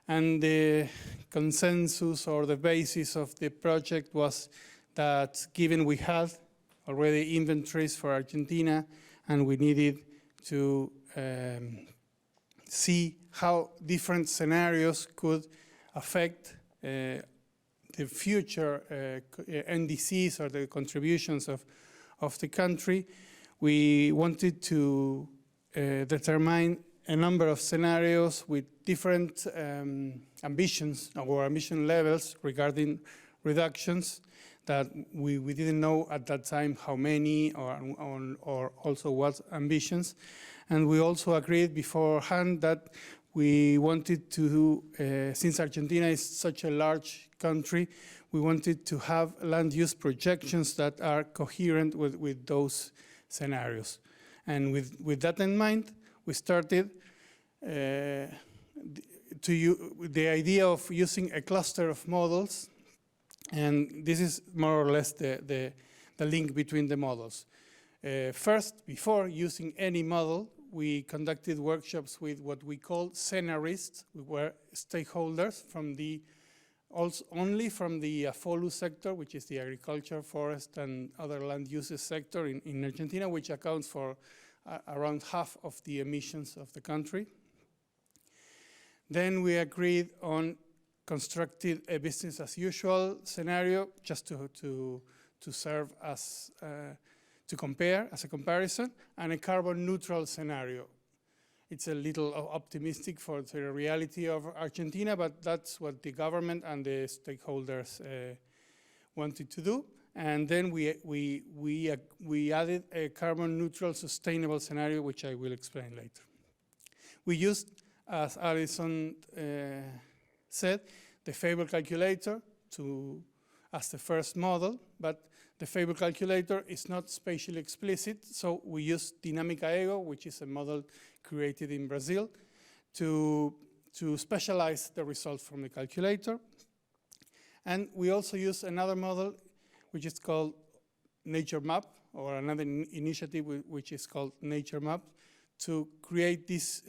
And the consensus or the basis of the project was that given we had already inventories for Argentina and we needed to see how different scenarios could affect the future NDCs or the contributions of the country, we wanted to determine a number of scenarios with different ambitions or ambition levels regarding reductions that we didn't know at that time how many or also what ambitions. And we also agreed beforehand that we wanted to, since Argentina is such a large country, we wanted to have land use projections that are coherent with those scenarios. And with that in mind, we started the idea of using a cluster of models. And this is more or less the link between the models. First, before using any model, we conducted workshops with what we call scenarists. We were stakeholders from the also only from the FOLU sector, which is the agriculture, forest, and other land uses sector in Argentina, which accounts for around half of the emissions of the country. Then we agreed on constructed a business as usual scenario, just to serve as to compare as a comparison, and a carbon neutral scenario. It's a little optimistic for the reality of Argentina, but that's what the government and the stakeholders wanted to do. And then we added a carbon neutral sustainable scenario, which I will explain later. We used, as Alison said, the Fable calculator as the first model, but the Fable calculator is not spatially explicit, so we use Dinâmica Ego, which is a model created in Brazil, to specialize the results from the calculator. And we also use another model, which is called Nature Map, or another initiative which is called Nature Map, to create this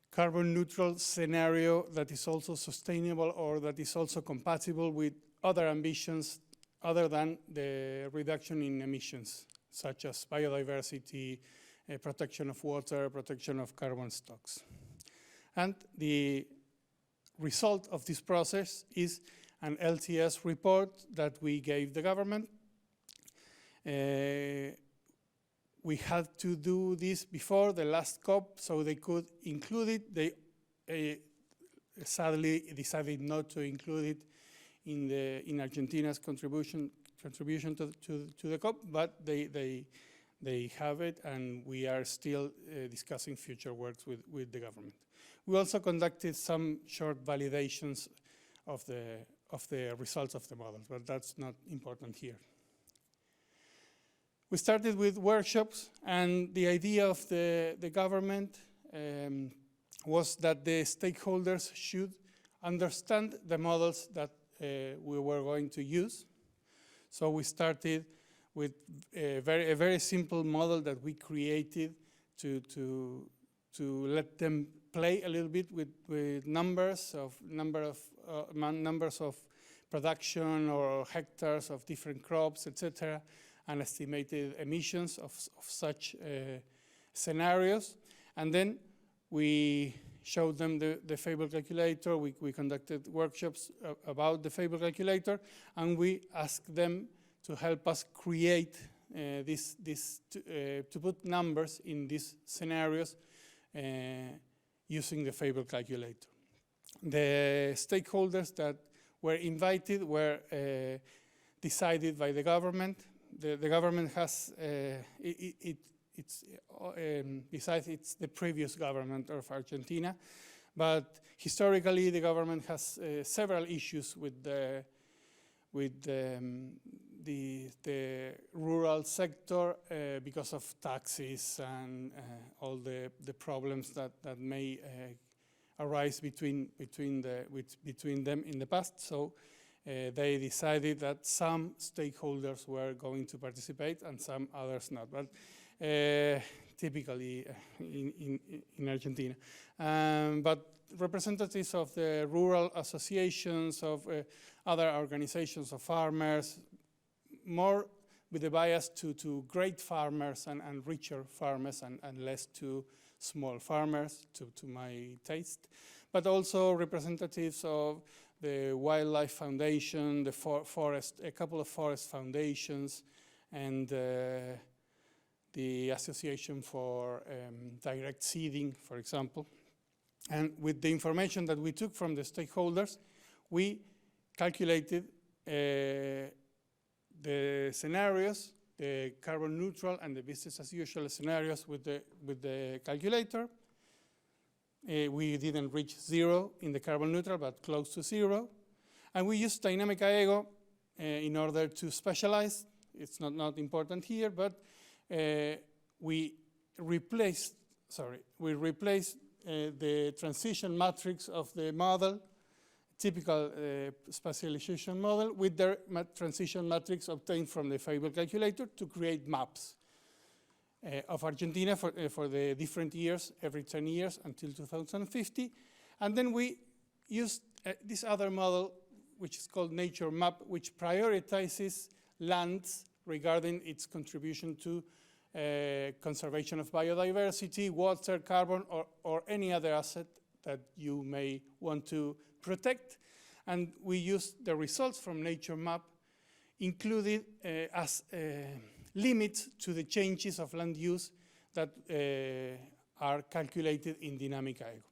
carbon neutral scenario that is also sustainable, or that is also compatible with other ambitions other than the reduction in emissions, such as biodiversity, protection of water, protection of carbon stocks. And the result of this process is an LTS report that we gave the government. We had to do this before the last COP, so they could include it. They sadly decided not to include it in Argentina's contribution to the COP, but they have it, and we are still discussing future works with the government. We also conducted some short validations of the results of the models, but that's not important here. We started with workshops, and the idea of the government was that the stakeholders should understand the models that we were going to use. So we started with a very simple model that we created to let them play a little bit with numbers of production or hectares of different crops, etc., and estimated emissions of such scenarios. And then we showed them the Fable calculator. We conducted workshops about the Fable calculator, and we asked them to help us create to put numbers in these scenarios using the Fable calculator. The stakeholders that were invited were decided by the government. The government has, besides it's the previous government of Argentina, but historically the government has several issues with the rural sector because of taxes and all the problems that may arise between them in the past. So they decided that some stakeholders were going to participate and some others not, but typically in Argentina. But representatives of the rural associations, of other organizations of farmers, more with a bias to great farmers and richer farmers and less to small farmers, to my taste, but also representatives of the Wildlife Foundation, the forest, a couple of forest foundations, and the Association for Direct Seeding, for example. And with the information that we took from the stakeholders, we calculated the scenarios, the carbon neutral and the business as usual scenarios with the calculator. We didn't reach 0 in the carbon neutral, but close to 0. And we used Dinâmica Ego in order to specialize. It's not important here, but we replaced the transition matrix of the model, typical spatialization model, with the transition matrix obtained from the Fable calculator to create maps of Argentina for the different years, every 10 years until 2050. And then we used this other model, which is called Nature Map, which prioritizes lands regarding its contribution to conservation of biodiversity, water, carbon, or any other asset that you may want to protect. And we use the results from Nature Map included as limits to the changes of land use that are calculated in dynamic IGO.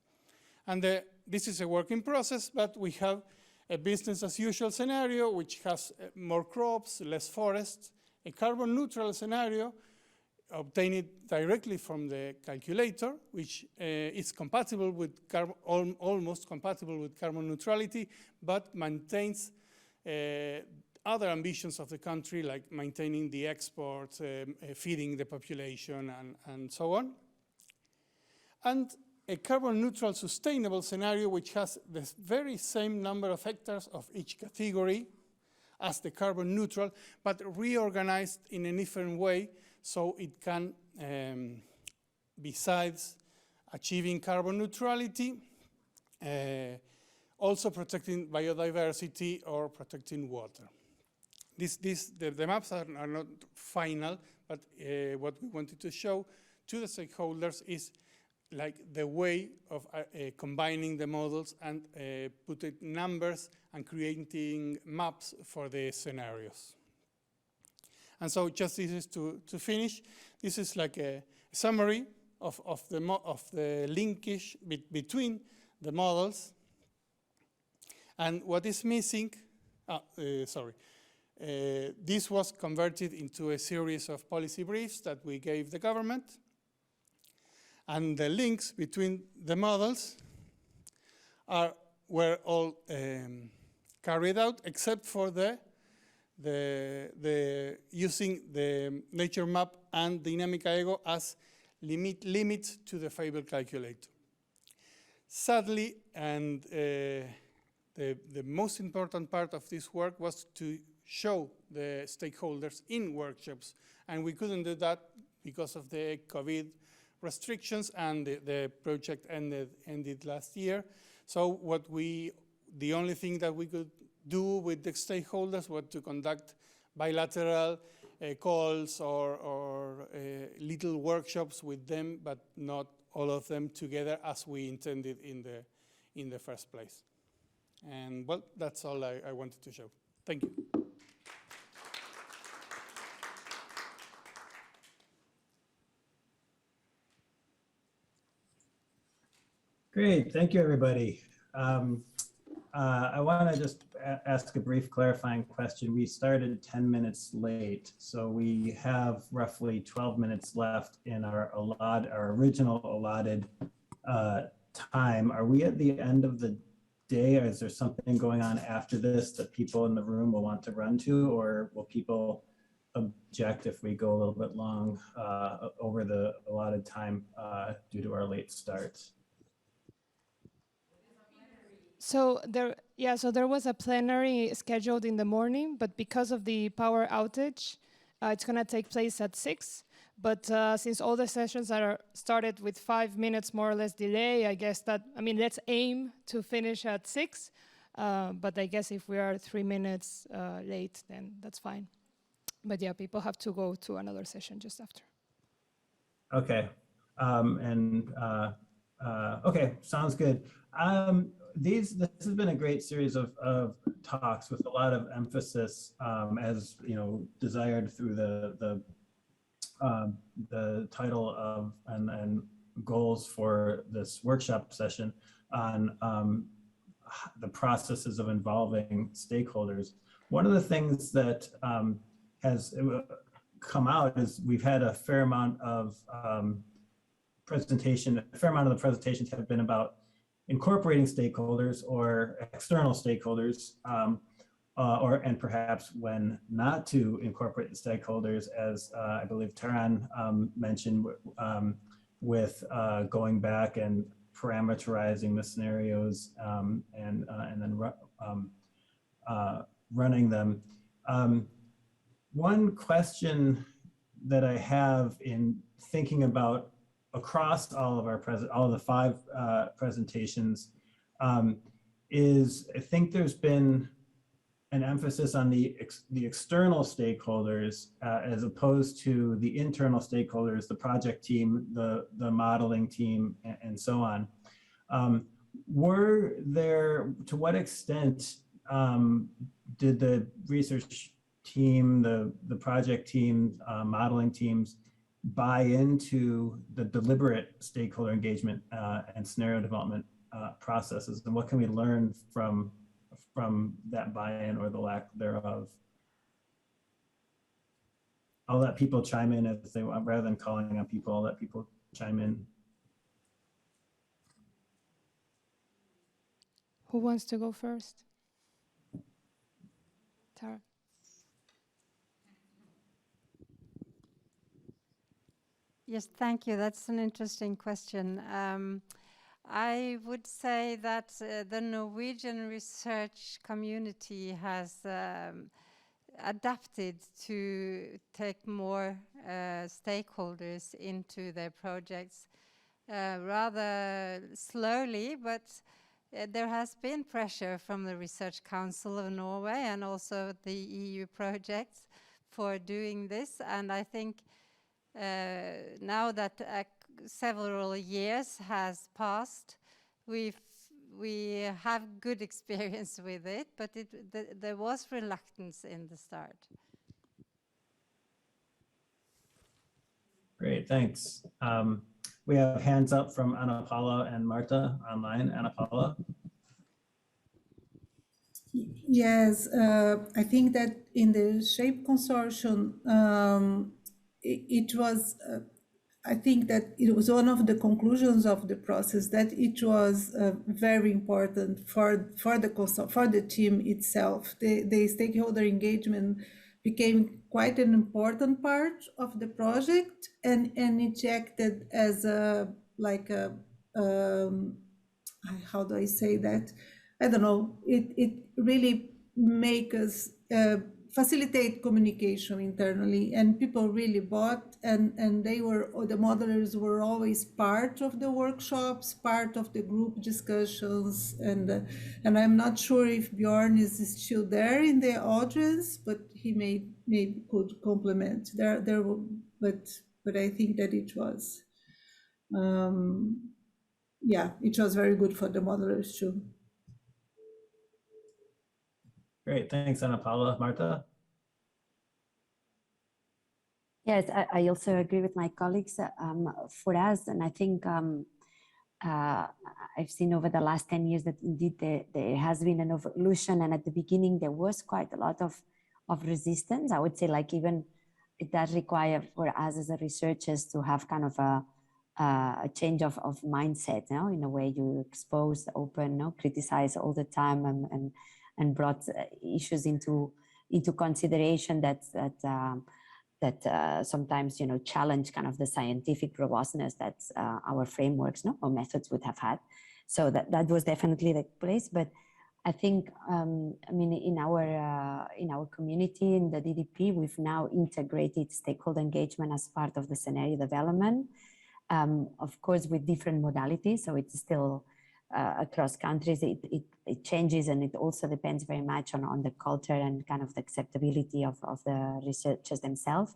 And this is a working process, but we have a business as usual scenario, which has more crops, less forests, a carbon neutral scenario, obtained directly from the calculator, which is compatible with almost compatible with carbon neutrality, but maintains other ambitions of the country, like maintaining the exports, feeding the population, and so on. And a carbon neutral sustainable scenario, which has the very same number of hectares of each category as the carbon neutral, but reorganized in a different way, so it can, besides achieving carbon neutrality, also protecting biodiversity or protecting water. The maps are not final, but what we wanted to show to the stakeholders is like the way of combining the models and putting numbers and creating maps for the scenarios. And so just this is to finish. This is like a summary of the linkage between the models. And what is missing, this was converted into a series of policy briefs that we gave the government. And the links between the models were all carried out, except for using the nature map and dynamic IGO as limits to the Fable calculator. Sadly, and the most important part of this work was to show the stakeholders in workshops, and we couldn't do that because of the COVID restrictions, and the project ended last year. So the only thing that we could do with the stakeholders was to conduct bilateral calls or little workshops with them, but not all of them together as we intended in the first place. And well, that's all I wanted to show. Thank you. Great, thank you, everybody. I want to just ask a brief clarifying question. We started 10 minutes late, so we have roughly 12 minutes left in our original allotted time. Are we at the end of the day, or is there something going on after this that people in the room will want to run to, or will people object if we go a little bit long over the allotted time due to our late start? So there was a plenary scheduled in the morning, but because of the power outage, it's going to take place at 6. But since all the sessions are started with 5 minutes more or less delay, I guess let's aim to finish at 6. But I guess if we are 3 minutes late, then that's fine. But yeah, people have to go to another session just after. Okay, okay, sounds good. This has been a great series of talks with a lot of emphasis, as you know, desired through the title of and goals for this workshop session on the processes of involving stakeholders. One of the things that has come out is we've had a fair amount of the presentations have been about incorporating stakeholders or external stakeholders, and perhaps when not to incorporate the stakeholders, as I believe Taran mentioned, with going back and parameterizing the scenarios and then running them. One question that I have in thinking about across all of the 5 presentations is I think there's been an emphasis on the external stakeholders as opposed to the internal stakeholders, the project team, the modeling team, and so on. Were there, to what extent did the research team, the project team, modeling teams buy into the deliberate stakeholder engagement and scenario development processes, and what can we learn from that buy-in or the lack thereof? I'll let people chime in if they want, rather than calling on people, I'll let people chime in. Who wants to go first? Tara. Yes, thank you. That's an interesting question. I would say that the Norwegian research community has adapted to take more stakeholders into their projects rather slowly, but there has been pressure from the Research Council of Norway and also the EU projects for doing this. And I think now that several years has passed, we have good experience with it, but there was reluctance in the start. Great, thanks. We have hands up from Anna Paula and Marta online. Anna Paula. Yes, I think that in the SHAPE consortium, it was, I think that it was one of the conclusions of the process that it was very important for the team itself. The stakeholder engagement became quite an important part of the project, and it acted as how do I say that? I don't know. It really make us facilitate communication internally, and people really bought, and the modelers were always part of the workshops, part of the group discussions, and I'm not sure if Bjorn is still there in the audience, but he maybe could complement there, but I think that it was, yeah, it was very good for the modelers too. Great, thanks, Anna Paula. Marta? Yes, I also agree with my colleagues. For us, and I think I've seen over the last 10 years that indeed there has been an evolution, and at the beginning there was quite a lot of resistance. I would say, like, even it does require for us as a researchers to have kind of a change of mindset, you know, in a way you expose, open, no, criticize all the time, and brought issues into consideration that sometimes, you know, challenge kind of the scientific robustness that our frameworks, no, or methods would have had. So that was definitely the place. But I think, I mean, in our community, in the DDP, we've now integrated stakeholder engagement as part of the scenario development. Of course, with different modalities, so it's still across countries, it changes, and it also depends very much on the culture and kind of the acceptability of the researchers themselves.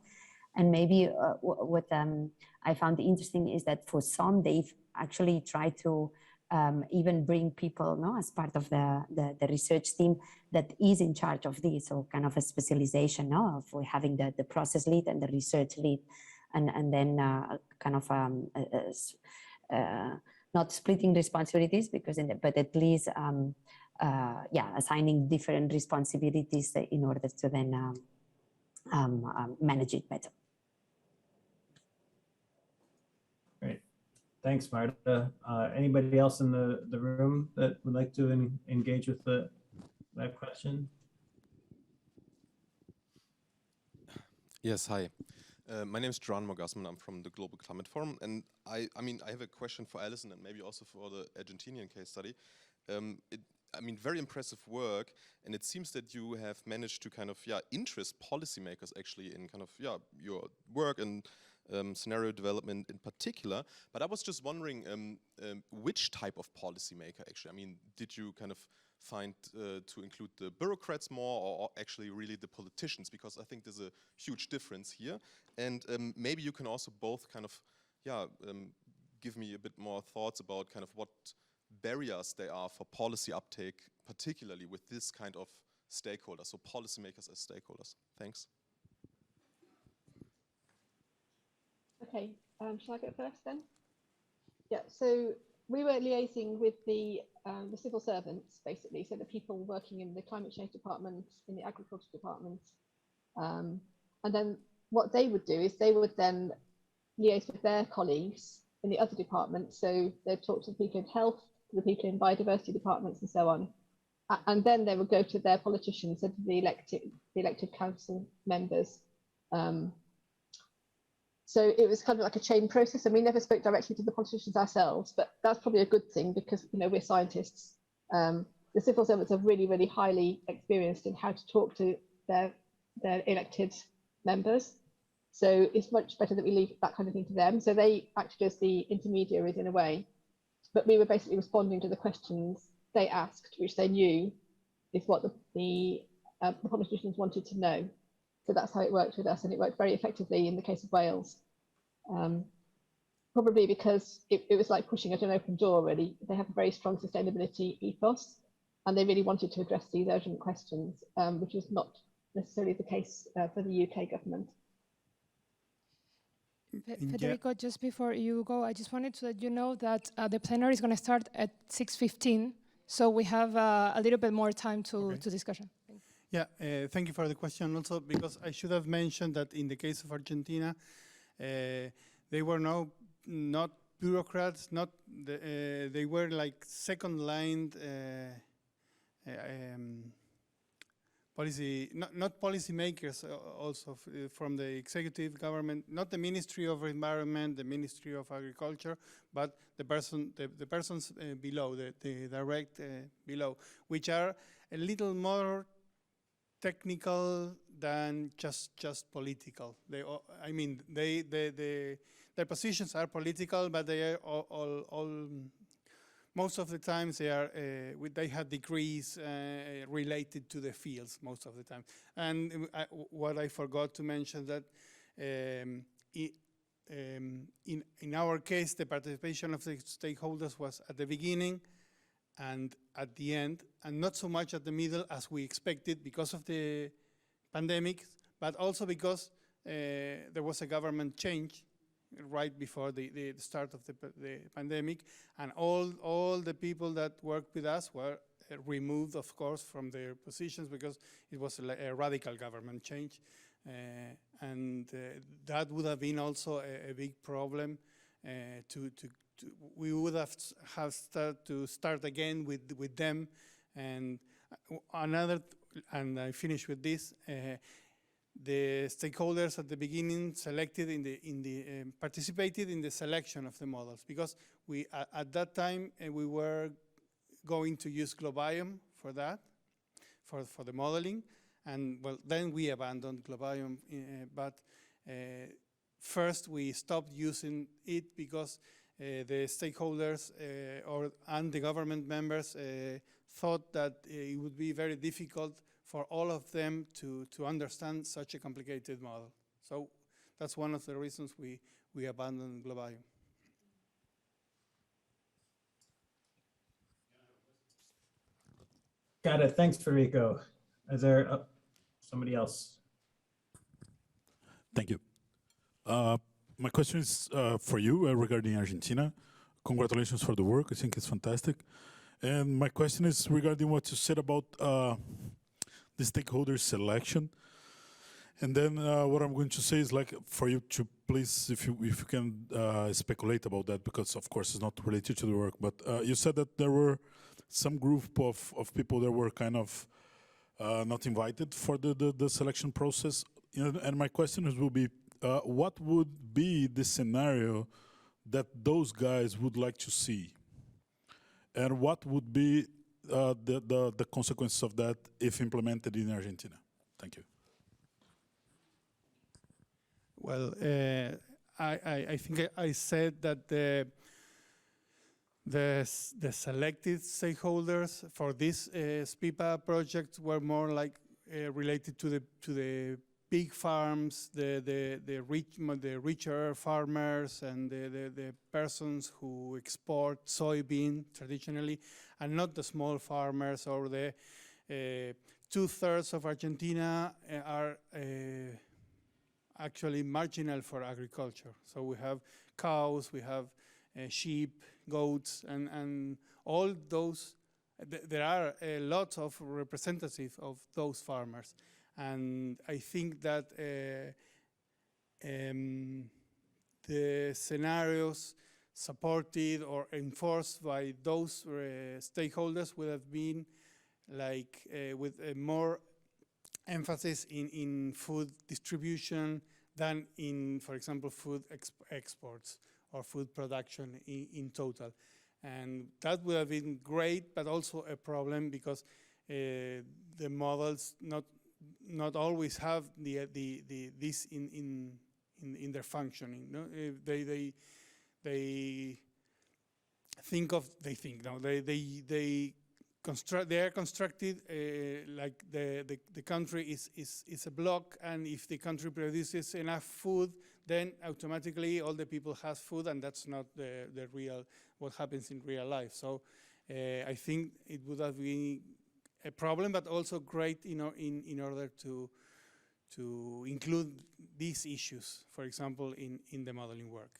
And maybe what I found interesting is that for some, they've actually tried to even bring people, no, as part of the research team that is in charge of this, so kind of a specialization, no, of having the process lead and the research lead, and then kind of not splitting responsibilities, because but at least yeah, assigning different responsibilities in order to then manage it better. Great, thanks, Marta. Anybody else in the room that would like to engage with that question? Yes, hi. My name is Geronimo Gassman. I'm from the Global Climate Forum, and I mean, I have a question for Alison and maybe also for the Argentinian case study. I mean, very impressive work, and it seems that you have managed to kind of, yeah, interest policymakers actually in kind of, yeah, your work and scenario development in particular. But I was just wondering which type of policymaker actually. I mean, did you kind of find to include the bureaucrats more, or actually really the politicians? Because I think there's a huge difference here. And maybe you can also both kind of, give me a bit more thoughts about kind of what barriers there are for policy uptake, particularly with this kind of stakeholders, so policymakers as stakeholders. Thanks. Okay, shall I go first then? Yeah, so we were liaising with the civil servants, basically, so the people working in the climate change department, in the agriculture department. And then what they would do is they would then liaise with their colleagues in the other departments. So they'd talk to the people in health, to the people in biodiversity departments and so on. And then they would go to their politicians, so to the elected council members. So it was kind of like a chain process, and we never spoke directly to the politicians ourselves, but that's probably a good thing because, you know, we're scientists. The civil servants are really, really highly experienced in how to talk to their elected members. So it's much better that we leave that kind of thing to them. So they acted as the intermediaries in a way, but we were basically responding to the questions they asked, which they knew is what the politicians wanted to know. So that's how it worked with us, and it worked very effectively in the case of Wales. Probably because it was like pushing at an open door, really. They have a very strong sustainability ethos, and they really wanted to address these urgent questions, which was not necessarily the case for the UK government. Federico, just before you go, I just wanted to let you know that the plenary is going to start at 6:15, so we have a little bit more time to discussion. Yeah, thank you for the question also, because I should have mentioned that in the case of Argentina, they were not bureaucrats, they were like second-line policy, not policy makers also from the executive government, not the Ministry of Environment, the Ministry of Agriculture, but the persons below, the direct below, which are a little more technical than just political. Their positions are political, but they are all most of the times they have degrees related to the fields most of the time. And what I forgot to mention that in our case, the participation of the stakeholders was at the beginning and at the end, and not so much at the middle as we expected because of the pandemic, but also because there was a government change right before the start of the pandemic, and all the people that worked with us were removed, of course, from their positions because it was a radical government change, and that would have been also a big problem. We would have to start again with them, and and I finish with this. The stakeholders at the beginning participated in the selection of the models, because at that time we were going to use Globiome for that, for the modeling, and well, then we abandoned Globiome, but first we stopped using it because the stakeholders and the government members thought that it would be very difficult for all of them to understand such a complicated model. So that's one of the reasons we abandoned Globiome. Got it. Thanks, Federico. Is there somebody else? Thank you. My question is for you regarding Argentina. Congratulations for the work. I think it's fantastic. And my question is regarding what you said about the stakeholder selection. And then what I'm going to say is, like, for you to please, if you can speculate about that, because of course it's not related to the work, but you said that there were some group of people that were kind of not invited for the selection process. And my question will be, what would be the scenario that those guys would like to see? And what would be the consequences of that if implemented in Argentina? Thank you. Well, I think I said that the selected stakeholders for this SPIPA project were more like related to the big farms, the richer farmers, and the persons who export soybean traditionally, and not the small farmers or the 2/3 of Argentina are actually marginal for agriculture. So we have cows, we have sheep, goats, and all those. There are a lot of representatives of those farmers, and I think that the scenarios supported or enforced by those stakeholders would have been like with a more emphasis in food distribution than in, for example, food exports or food production in total. And that would have been great, but also a problem because the models not always have this in their functioning. No? They are constructed like the country is a block, and if the country produces enough food, then automatically all the people have food, and that's not the real what happens in real life. So I think it would have been a problem, but also great, in order to include these issues, for example, in the modeling work.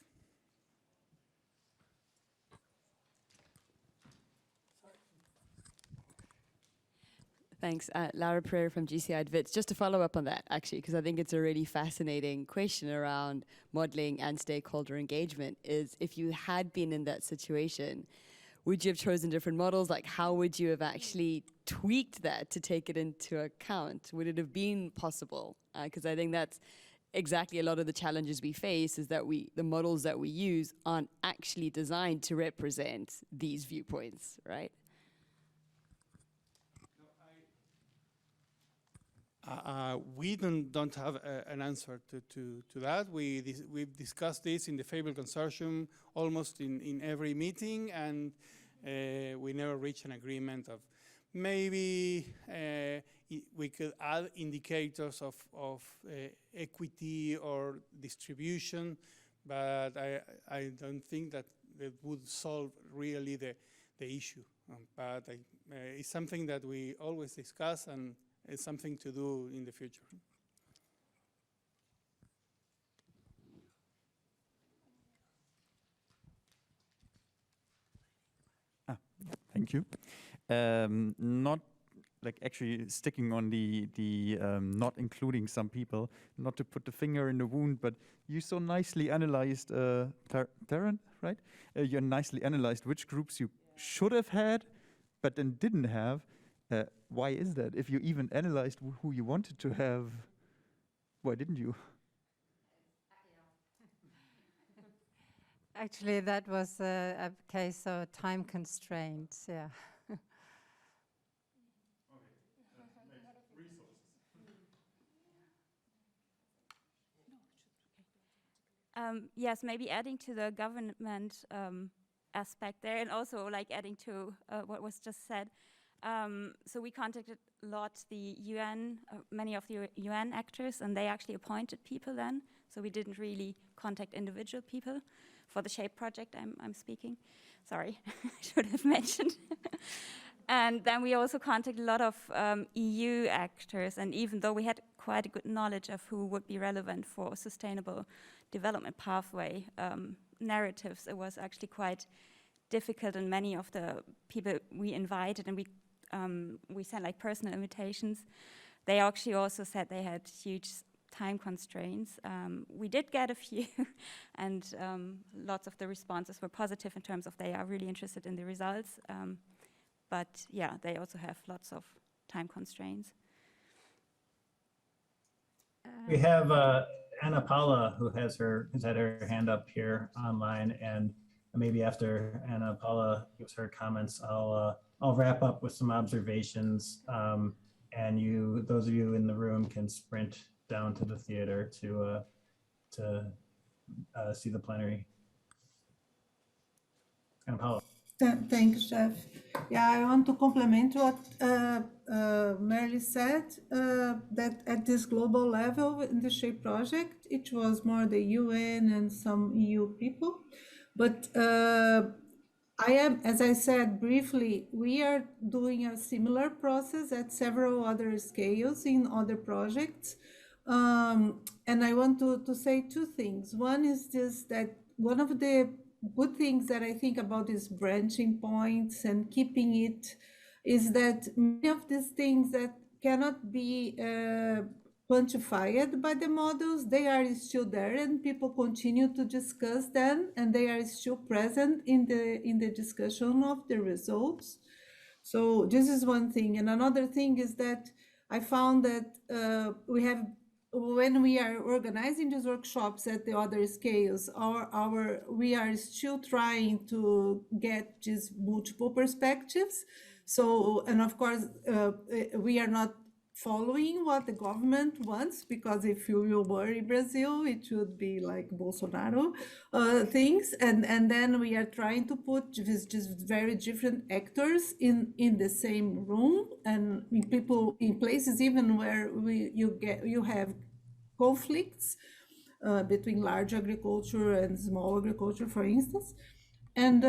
Thanks. Laura Pereira from GCI Advits. Just to follow up on that, actually, because I think it's a really fascinating question around modeling and stakeholder engagement, is if you had been in that situation, would you have chosen different models? Like, how would you have actually tweaked that to take it into account? Would it have been possible? Because I think that's exactly a lot of the challenges we face, is that the models that we use aren't actually designed to represent these viewpoints, right? We don't have an answer to that. We've discussed this in the Fable Consortium almost in every meeting, and we never reached an agreement of maybe we could add indicators of equity or distribution, but I don't think that would solve really the issue. But it's something that we always discuss, and it's something to do in the future. Thank you. Not like actually sticking on the not including some people, not to put the finger in the wound, but you so nicely analyzed, Darren, right? You nicely analyzed which groups you should have had, but then didn't have. Why is that? If you even analyzed who you wanted to have, why didn't you? Actually, that was a case of time constraints, yeah. Yes, maybe adding to the government aspect there, and also like adding to what was just said. So we contacted a lot the UN, many of the UN actors, and they actually appointed people then. So we didn't really contact individual people for the SHAPE project I'm speaking. Sorry, I should have mentioned. And then we also contacted a lot of EU actors, and even though we had quite a good knowledge of who would be relevant for sustainable development pathway narratives, it was actually quite difficult, and many of the people we invited, and we sent like personal invitations, they actually also said they had huge time constraints. We did get a few, and lots of the responses were positive in terms of they are really interested in the results. But yeah, they also have lots of time constraints. We have Anna Paula, who has had her hand up here online, and maybe after Anna Paula gives her comments, I'll wrap up with some observations, and those of you in the room can sprint down to the theater to see the plenary. And Paula. Thanks, Jeff. Yeah, I want to complement what Merle said, that at this global level in the SHAPE project, it was more the UN and some EU people. But as I said briefly, we are doing a similar process at several other scales in other projects. And I want to say two things. One is just that one of the good things that I think about these branching points and keeping it is that many of these things that cannot be quantified by the models, they are still there and people continue to discuss them and they are still present in the discussion of the results. So this is one thing. And another thing is that I found that when we are organizing these workshops at the other scales, we are still trying to get these multiple perspectives. So, and of course, we are not following what the government wants, because if you were in Brazil, it should be like Bolsonaro things. And then we are trying to put just very different actors in the same room, and people in places even where you have conflicts between large agriculture and small agriculture, for instance. And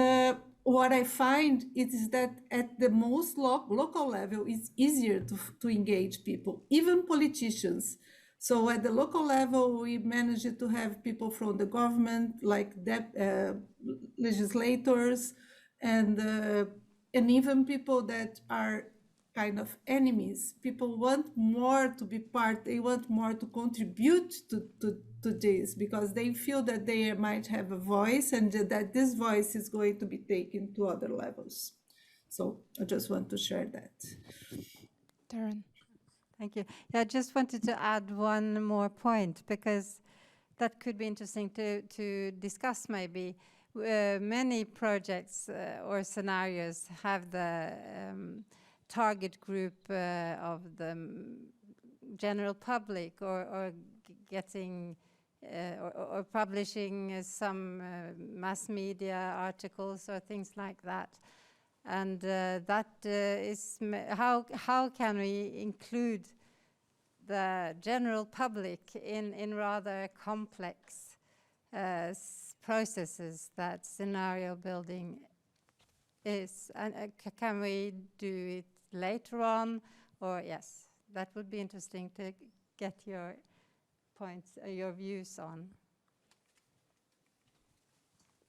what I find is that at the most local level, it's easier to engage people, even politicians. So at the local level, we managed to have people from the government, like legislators, and even people that are kind of enemies. People want more to be part, they want more to contribute to this, because they feel that they might have a voice and that this voice is going to be taken to other levels. So I just want to share that. Darren. Thank you. Yeah, I just wanted to add one more point, because that could be interesting to discuss maybe. Many projects or scenarios have the target group of the general public, or getting or publishing some mass media articles or things like that. And that is how can we include the general public in rather complex processes that scenario building is? And can we do it later on? Or yes, that would be interesting to get your points, your views on.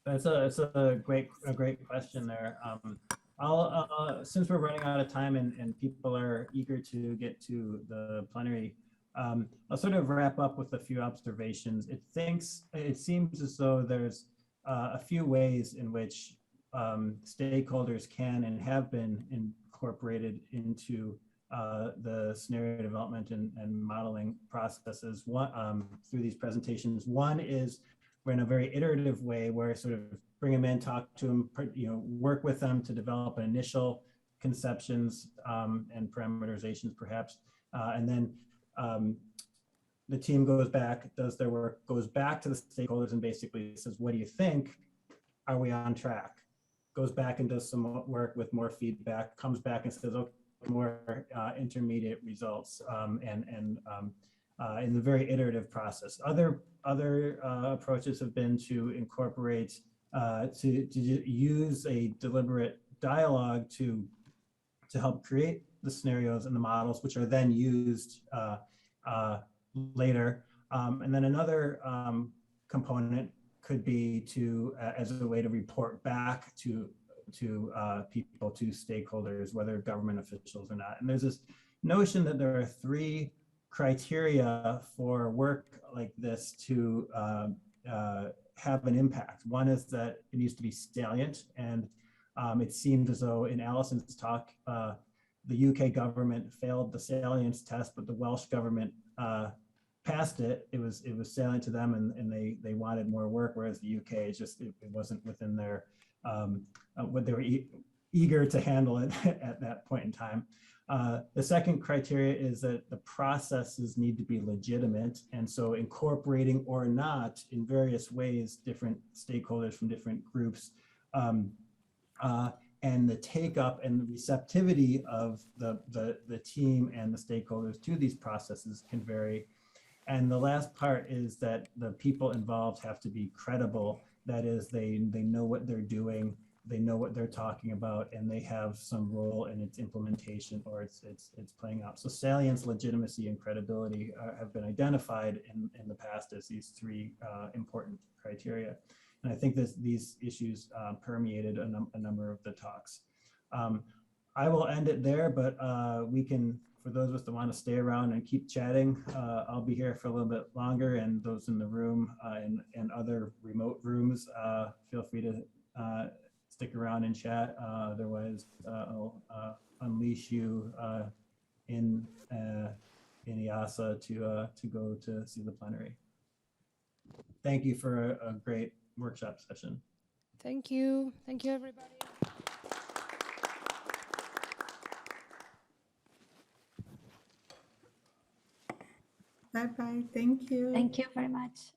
That's a great question there. Since we're running out of time and people are eager to get to the plenary, I'll sort of wrap up with a few observations. It seems as though there's a few ways in which stakeholders can and have been incorporated into the scenario development and modeling processes through these presentations. One is we're in a very iterative way where sort of bring them in, talk to them, work with them to develop initial conceptions and parameterizations perhaps. And then the team goes back, does their work, goes back to the stakeholders and basically says, what do you think? Are we on track? Goes back and does some work with more feedback, comes back and says, okay, more intermediate results, in the very iterative process. Other approaches have been to incorporate, to use a deliberate dialogue to help create the scenarios and the models, which are then used later. And then another component could be as a way to report back to people, to stakeholders, whether government officials or not. And there's this notion that there are three criteria for work like this to have an impact. One is that it needs to be salient, and it seemed as though in Alison's talk, the UK government failed the salience test, but the Welsh government passed it. It was salient to them, and they wanted more work, whereas the UK it wasn't within their what they were eager to handle it at that point in time. The second criteria is that the processes need to be legitimate. And so incorporating or not in various ways, different stakeholders from different groups, and the take up and the receptivity of the team and the stakeholders to these processes can vary. And the last part is that the people involved have to be credible. That is, they know what they're doing, they know what they're talking about, and they have some role in its implementation or it's playing out. So salience, legitimacy, and credibility have been identified in the past as these three important criteria. And I think these issues permeated a number of the talks. I will end it there, but we can, for those of us that want to stay around and keep chatting, I'll be here for a little bit longer, and those in the room and other remote rooms, feel free to stick around and chat. Otherwise, I'll unleash you in IASA to go to see the plenary. Thank you for a great workshop session. Thank you. Thank you, everybody. Bye-bye. Thank you. Thank you very much.